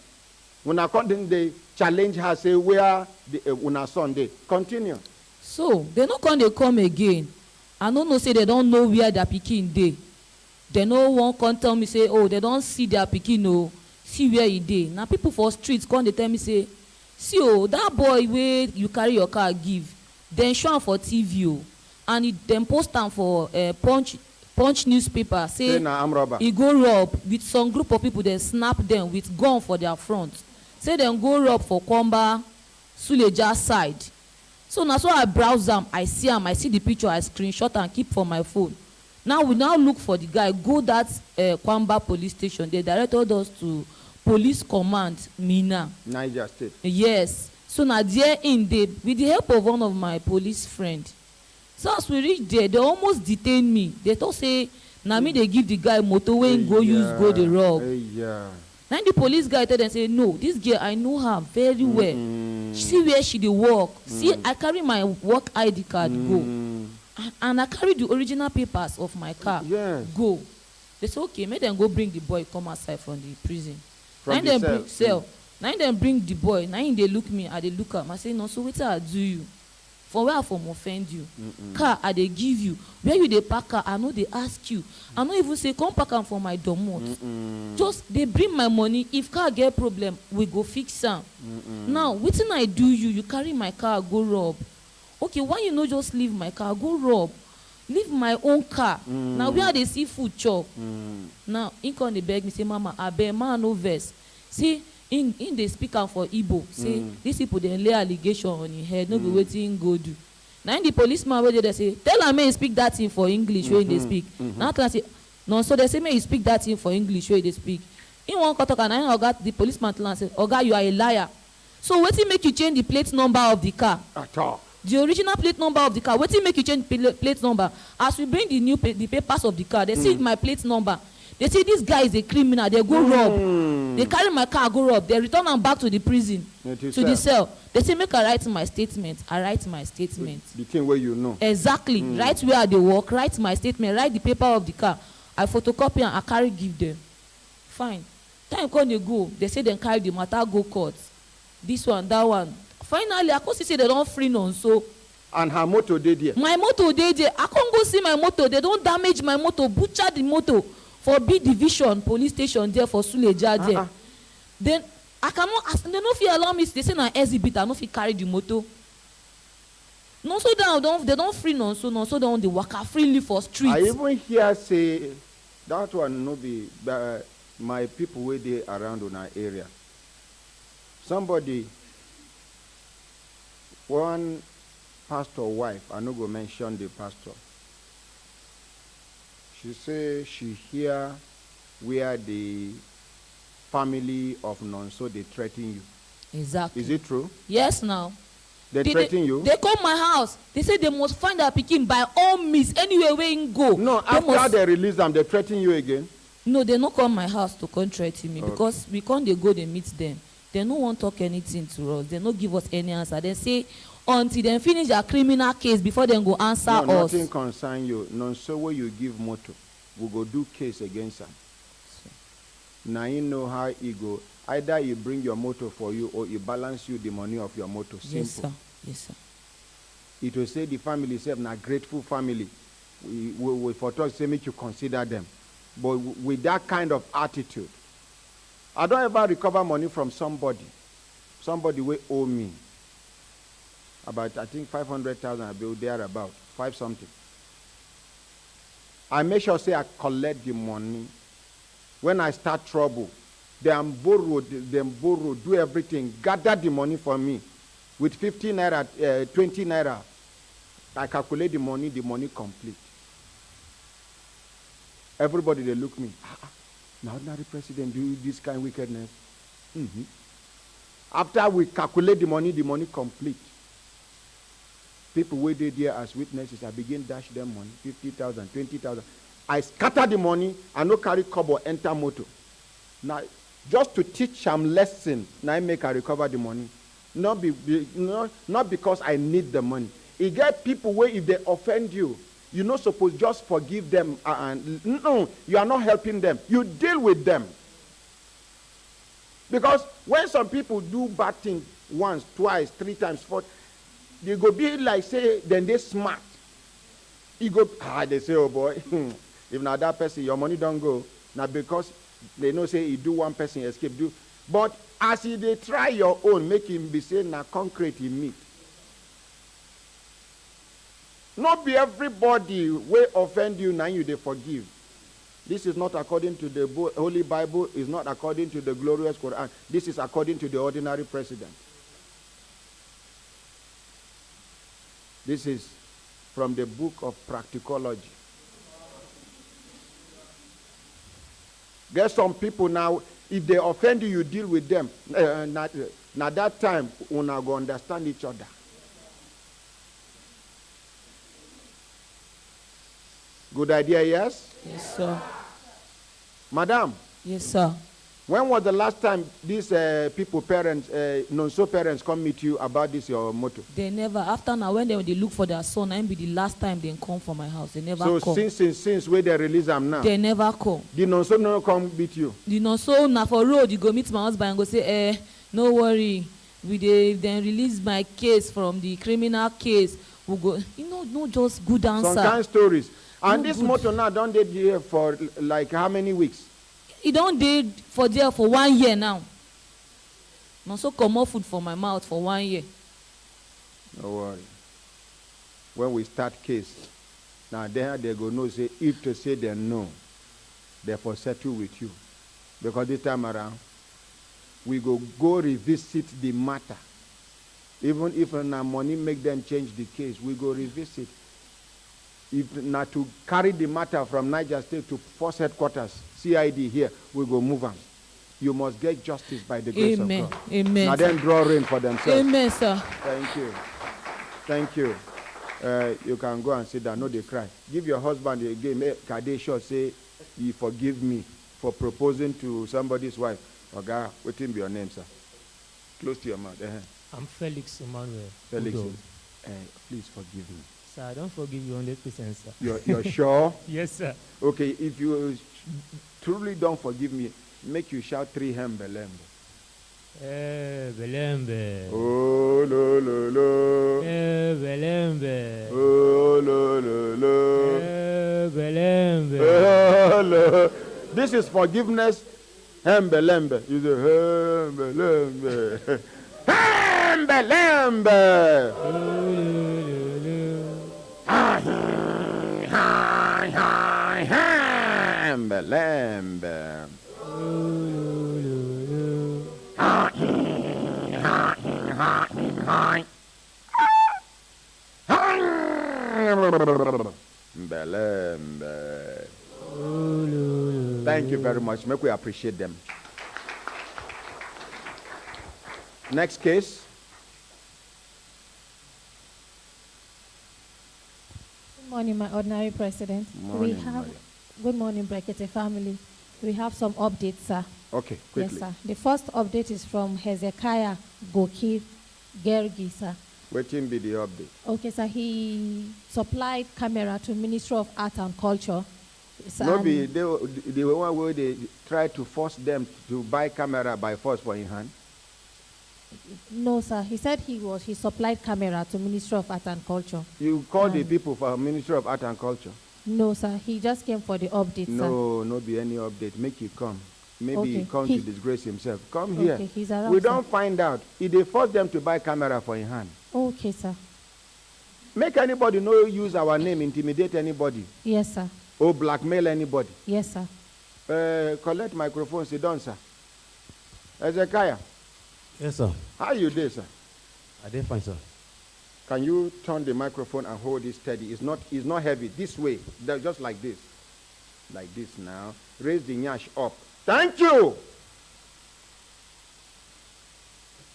Una come then dey challenge her say where the una son dey. Continue. So they no come dey come again. I no know say they don know where their pikin dey. They no wan come tell me say oh they don see their pikin o, see where e dey. Na people for street come dey tell me say see o that boy wey you carry your car give, dem show am for TV o and dem post am for punch newspaper say na arm robber. e go rob with some group of people dem snap dem with gun for their front. Say dem go rob for Kwamba Suleja side. So na so I browse am, I see the picture, I screenshot and keep for my phone. Now we look for the guy, go that Kwamba police station. They directed us to police command Mina. Niger State. Yes. So na there in dey with the help of one of my police friend. So as we reach there, they almost detain me. They talk say na me dey give the guy motor wey him go use go dey rob. Now the police guy tell them say no, this girl I know her very well. See where she dey work. See I carry my work ID card go. And I carry the original papers of my car. Yes. Go. They say okay, make them go bring the boy come outside from the prison. From Now the them cell. Now them bring the boy. Now they look me, I dey look am. I say no, so wetin I do you? For where I from offend you? Car I dey give you. Where you dey park car? I no dey ask you. I no even say come park am for my domot. Just they bring my money. If car get problem, we go fix am. Now wetin I do you? You carry my car go rob. Okay, why you no just leave my car go rob? Leave my own car. Now where I dey see food chop. Now him come dey beg me say mama abeg man no vex. See in dey speak am for Igbo say these people dey lay allegation on him head no be wetin him go do. Now the policeman wey dey there say, tell am make he speak that thing for English wey he dey speak. Now tell am say, no, so they say make he speak that thing for English wey he dey speak. He wan come talk and na oga the policeman tell am say, oga you are a liar. So wetin make you change the plate number of the car? At all. The original plate number of the car, wetin make you change plate number? As we bring the papers of the car, they see my plate number. They say this guy is a criminal. They go rob. They carry my car, go rob. They return am back to the prison, to the cell. They say make I write my statement. I write my statement. The thing where you know. Exactly. Write where they work. Write my statement. Write the paper of the car. I photocopy and I carry give them. Fine. Time come they go. They say they carry the matter go court. This one, that one. Finally, I come see say they don't free none so. And her motor dey there. My motor dey there. I can't go see my motor. They don't damage my motor, butcher the motor for B division police station there for Suleja there. Then I cannot ask. They no fit allow me. They say na exhibit. I no fit carry the motor. No, so they don't free none so no, so they don't waka freely for street. I even hear say that one no be my people wey dey around on our area. Somebody, one pastor wife, I no go mention the pastor. She say she hear where the family of Nonso they threaten you. Exactly. Is it true? Yes, now. They threaten you? They come my house. They say they must find their pikin by all means, anywhere where he go. No, after they release them, they threaten you again? No, they no come my house to come threaten me because we can't they go, they meet them. They no want talk anything to us. They no give us any answer. They say until they finish their criminal case before they go answer us. Nothing concern you. Nonso where you give motor, we go do case against them. Now you know how he go. Either he bring your motor for you or he balance you the money of your motor. Simple. Yes, sir. Yes, sir. It will say the family itself na grateful family. We for talk say make you consider them. But with that kind of attitude, I don't ever recover money from somebody. Somebody will owe me about, I think 500,000 I bill there about 5 something. I make sure say I collect the money. When I start trouble, them borrow, do everything, gather the money for me. With 50 naira, 20 naira, I calculate the money complete. Everybody, they look me. Now, ordinary president do this kind of wickedness. After we calculate the money complete. People waited there as witnesses. I begin dash them money, 50,000, 20,000. I scatter the money. I no carry cover, enter motor. Now, just to teach them lesson, now I make I recover the money. Not because I need the money. You get people where if they offend you, you're not supposed just forgive them. No, you are not helping them. You deal with them. Because when some people do bad things once, twice, 3 times, 4, they go be like say, then they smart. You go, they say, oh boy, if not that person, your money don't go. Now because they know say you do one person escape, do. But as they try your own, make him be saying now concrete in meat. Not be everybody will offend you, now you they forgive. This is not according to the Holy Bible, is not according to the glorious Quran. This is according to the ordinary president. This is from the book of practicology. There's some people now, if they offend you, you deal with them. Now that time, we're not going to understand each other. Good idea, yes? Yes, sir. Madam? Yes, sir. When was the last time these people, parents, non-so parents come meet you about this, your motto? They never. After now, when they look for their son, I be the last time they come for my house. They never come. So since where they release them now? They never come. The non-so no come meet you? The non-so, now for road, you go meet my husband and go say, no worry. Then release my case from the criminal case. We go, no just good answer. Some kind of stories. And No this good. motto now don't they here for like how many weeks? He don't dey for there for 1 year now. No so comot food for my mouth for 1 year. No worry. When we start case, now there they go know say if to say they no, therefore settle with you. Because this time around, we go revisit the matter. Even if na money make them change the case, we go revisit. If not to carry the matter from Niger State to Force Headquarters, CID here, we go move on. You must get justice by the grace Amen. of God. Amen. Now then draw rain for themselves. Amen, sir. Thank you. Thank you. You can go and sit down. No, they cry. Give your husband a game. Kade Shaw say, you forgive me for proposing to somebody's wife. Okay, what will be your name, sir? Close to your mouth. I'm Felix Emmanuel. Felix, Udo. please forgive me. Sir, I don't forgive you 100%, sir. You're sure? Yes, sir. Okay, if you truly don't forgive me, make you shout 3 Belembe. Belembe. Oh, lo, lo, lo. Belembe. Oh, lo, lo, lo. Belembe. Oh, lo. This is forgiveness. Belembe. You say, Belembe. Belembe. Belembe. Belembe. Thank you very much. Make we appreciate them. Next case. Good morning, my ordinary president. Morning, Good morning, Brekete family. We have some updates, sir. Okay, quickly. Yes, sir. The first update is from Hezekiah Goki Gergi, sir. Waiting be the update. Okay, sir. He supplied camera to Ministry of Art and Culture. Sir, No be the one where they try to force them to buy camera by force for in hand. no, sir. He said he supplied camera to Ministry of Art and Culture. You call the people for Ministry of Art and Culture. No, sir. He just came for the update, sir. No be any update. Make you come. Maybe Okay. he come to disgrace himself. Come here. Okay, he's around, We sir. don't find out. If they force them to buy camera for in hand. Okay, sir. Make anybody no use our name, intimidate anybody, Yes, sir. or blackmail anybody. Yes, sir. Collect microphone, sit down, sir. Hezekiah, Yes, sir. how you do, sir? I did fine, sir. Can you turn the microphone and hold it steady? It's not heavy. This way, just like this. Like this now. Raise the nyash up. Thank you.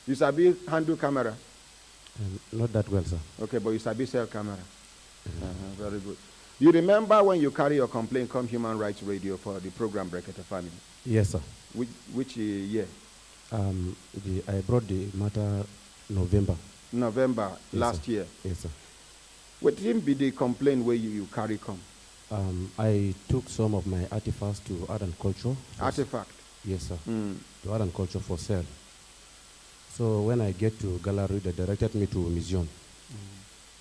You sabi handle camera? Not that well, sir. Okay, but you sabi sell camera. Very good. You remember when you carry your complaint come Human Rights Radio for the program Brekete Family? Yes, sir. Which year? I brought the matter November. November Yes, last sir. year. Yes, sir. What didn't be the complaint where you carry come? I took some of my artifacts to Art and Culture. Artifact. Yes, sir. Mm. To Art and Culture for sale. So when I get to gallery, they directed me to museum.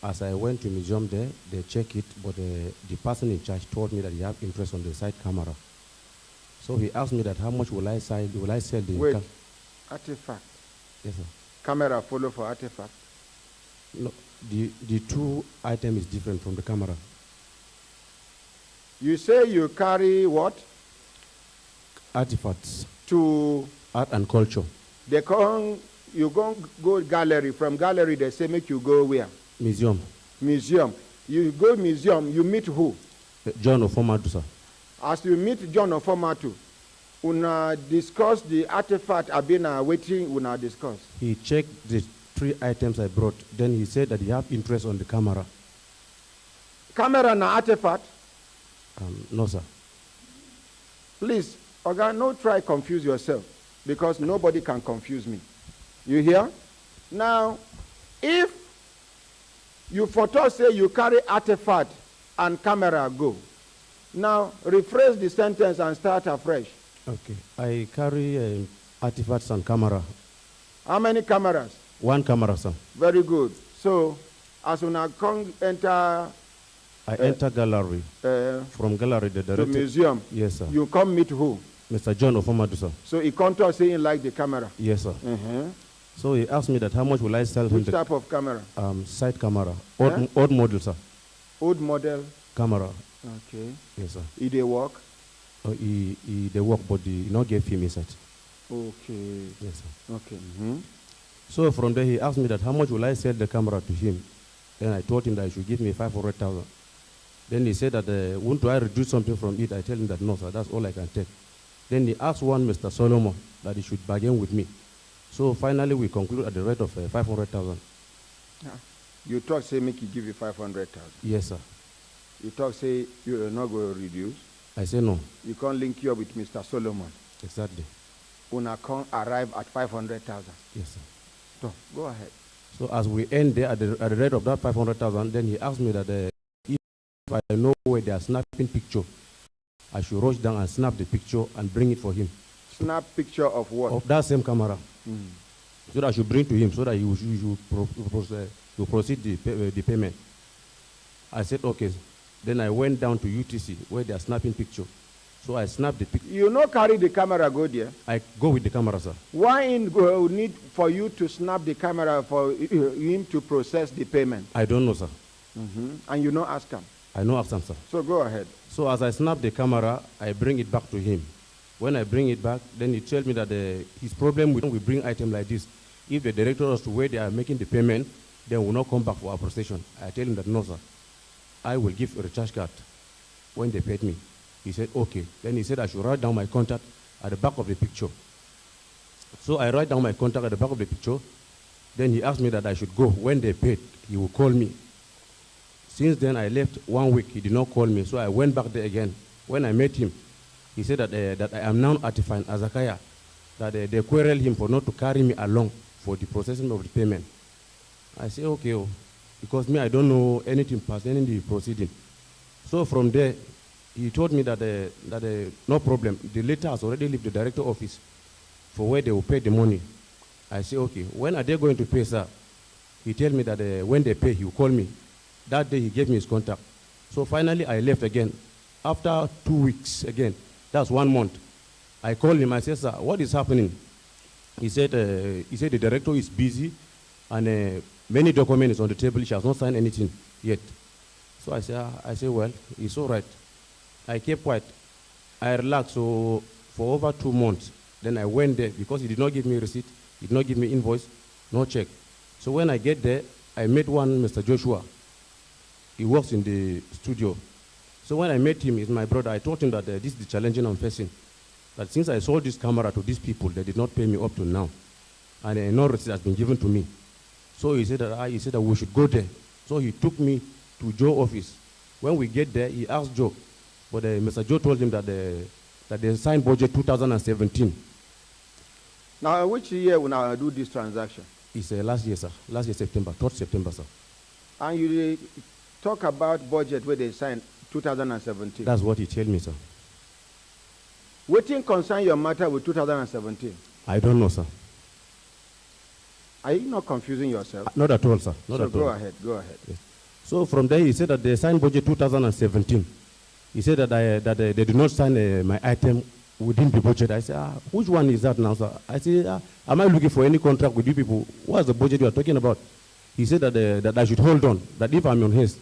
As I went to museum there, they check it, but the person in charge told me that he have interest on the side camera. So he asked me that how much will I sell the Wait, artifact. Yes, sir. Camera follow for artifact. No, the two item is different from the camera. You say you carry what? Artifacts, To art and culture, they come, you go gallery. From gallery they say make you go where? museum. Museum. You go museum, you meet who? John Ofomadu, sir. As you meet John Ofomatu, una discuss the artifact Abina waiting, una discuss. He checked the three items I brought. Then he said that he have interest on the camera. Camera na artifact. No, sir. Please, Oga, no try confuse yourself because nobody can confuse me. You hear? Now, if you foretold say you carry artifact and camera go, now rephrase the sentence and start afresh. Okay. I carry artifacts and camera. How many cameras? One camera, sir. Very good. So, as una come enter I enter gallery. From gallery, the to director. museum, Yes, sir. you come meet who? Mr. John Ofomadu, sir. So he come to us saying like the camera. Yes, sir. Uh-huh. So he asked me that how much will I sell him Which the type of camera? side camera, Huh? old model, sir. Old model. Camera. Okay. Yes, sir. He work. They work, but he not give him inside. Okay. Yes, sir. Okay. Mm-hmm. So from there, he asked me that how much will I sell the camera to him? Then I told him that he should give me 500,000. Then he said that, won't I reduce something from it? I tell him that no, sir, that's all I can take. Then he asked one Mr. Solomon that he should bargain with me. So finally, we conclude at the rate of 500,000. You talk, say, make you give you 500,000. Yes, sir. You talk, say, you're not going to reduce. I say no. You can't link you up with Mr. Solomon. Exactly. Una can't arrive at 500,000. Yes, sir. So, go ahead. So as we end there at the rate of that 500,000, then he asked me that if I know where they are snapping picture, I should rush down and snap the picture and bring it for him. Snap picture of what? Of that same camera. Mm. So that I should bring to him so that he will proceed the payment. I said, okay. Then I went down to UTC where they are snapping picture. So I snapped the picture. You not carry the camera go there? I go with the camera, sir. Why need for you to snap the camera for him to process the payment? I don't know, sir. And you not ask him? I know ask him, sir. So go ahead. So as I snap the camera, I bring it back to him. When I bring it back, then he tells me that his problem with we bring item like this. If the director as to where they are making the payment, then will not come back for appreciation. I tell him that no, sir. I will give a recharge card when they paid me. He said, okay. Then he said I should write down my contact at the back of the picture. So I write down my contact at the back of the picture. Then he asked me that I should go. When they paid, he will call me. Since then, I left 1 week. He did not call me. So I went back there again. When I met him, he said that I am now Atifine Azakaya, that they quarreled him for not to carry me along for the processing of the payment. I say, okay, because me, I don't know anything pertaining the proceeding. So from there, he told me that no problem. The letter has already left the director office for where they will pay the money. I say, okay. When are they going to pay, sir? He told me that when they pay, he will call me. That day, he gave me his contact. So finally, I left again. After 2 weeks again, that's 1 month. I called him. I said, sir, what is happening? He said the director is busy and many documents on the table. She has not signed anything yet. So I said, well, it's all right. I kept quiet. I relaxed. So for over 2 months, then I went there because he did not give me receipt. He did not give me invoice, no check. So when I get there, I met one Mr. Joshua. He works in the studio. So when I met him, he's my brother. I told him that this is the challenge I'm facing. That since I sold this camera to these people, they did not pay me up to now. And no receipt has been given to me. So he said that we should go there. So he took me to Joe's office. When we get there, he asked Joe. But Mr. Joe told him that they signed budget 2017. Now, which year will I do this transaction? It's last year, sir. Last year, September, 3rd September, sir. And you talk about budget where they signed 2017. That's what he told me, sir. What thing concern your matter with 2017? I don't know, sir. Are you not confusing yourself? Not at all, sir. Not so at go all. ahead, go ahead. Yes. So from there, he said that they signed budget 2017. He said that they did not sign my item within the budget. I said, which one is that now, sir? I said, am I looking for any contract with you people? What's the budget you are talking about? He said that I should hold on, that if I'm on his.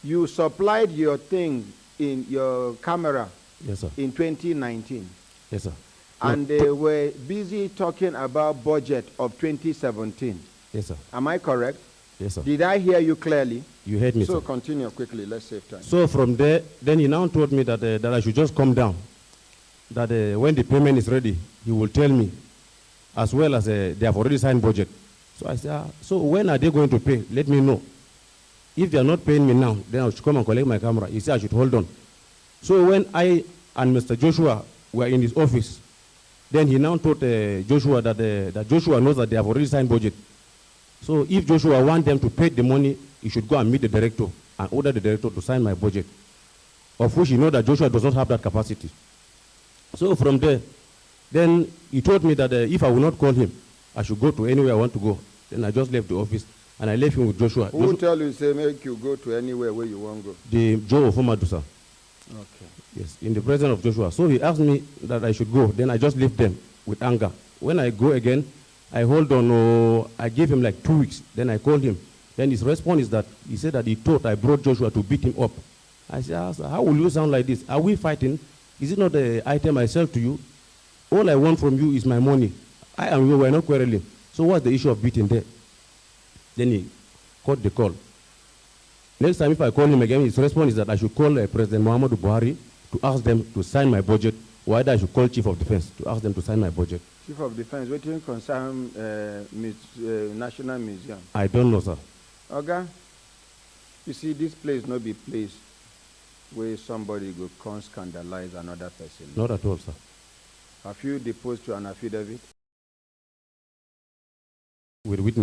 You supplied your thing in your camera. Yes, sir. In 2019. Yes, sir. And they were busy talking about budget of 2017. Yes, sir. Am I correct? Yes, sir. Did I hear you clearly? You heard me, so sir. So continue quickly. Let's save time. So from there, then he now told me that I should just come down. That when the payment is ready, he will tell me, as well as they have already signed budget. So I said, so when are they going to pay? Let me know. If they are not paying me now, then I should come and collect my camera. He said I should hold on. So when I and Mr. Joshua were in his office, then he now told Joshua that Joshua knows that they have already signed budget. So if Joshua wants them to pay the money, he should go and meet the director and order the director to sign my budget, of which he knows that Joshua does not have that capacity. So from there, then he told me that if I will not call him, I should go to anywhere I want to go. Then I just left the office and I left him with Joshua. Who tell you, say, make you go to anywhere where you want to go? The Joe of Omadu, sir. Okay. Yes, in the presence of Joshua. So he asked me that I should go. Then I just left them with anger. When I go again, I hold on. I gave him like 2 weeks. Then I called him. Then his response is that he said that he thought I brought Joshua to beat him up. I said, how will you sound like this? Are we fighting? Is it not the item I sell to you? All I want from you is my money. I and you were not quarreling. So what's the issue of beating there? Then he cut the call. Next time if I call him again, his response is that I should call President Muhammadu Buhari to ask them to sign my budget, or either I should call Chief of Defense to ask them to sign my budget. Chief of Defense, what do you concern National Museum? I don't know, sir. Okay. You see, this place not be place where somebody go come scandalize another person. Not at all, sir. Have you deposed to an affidavit? With witness.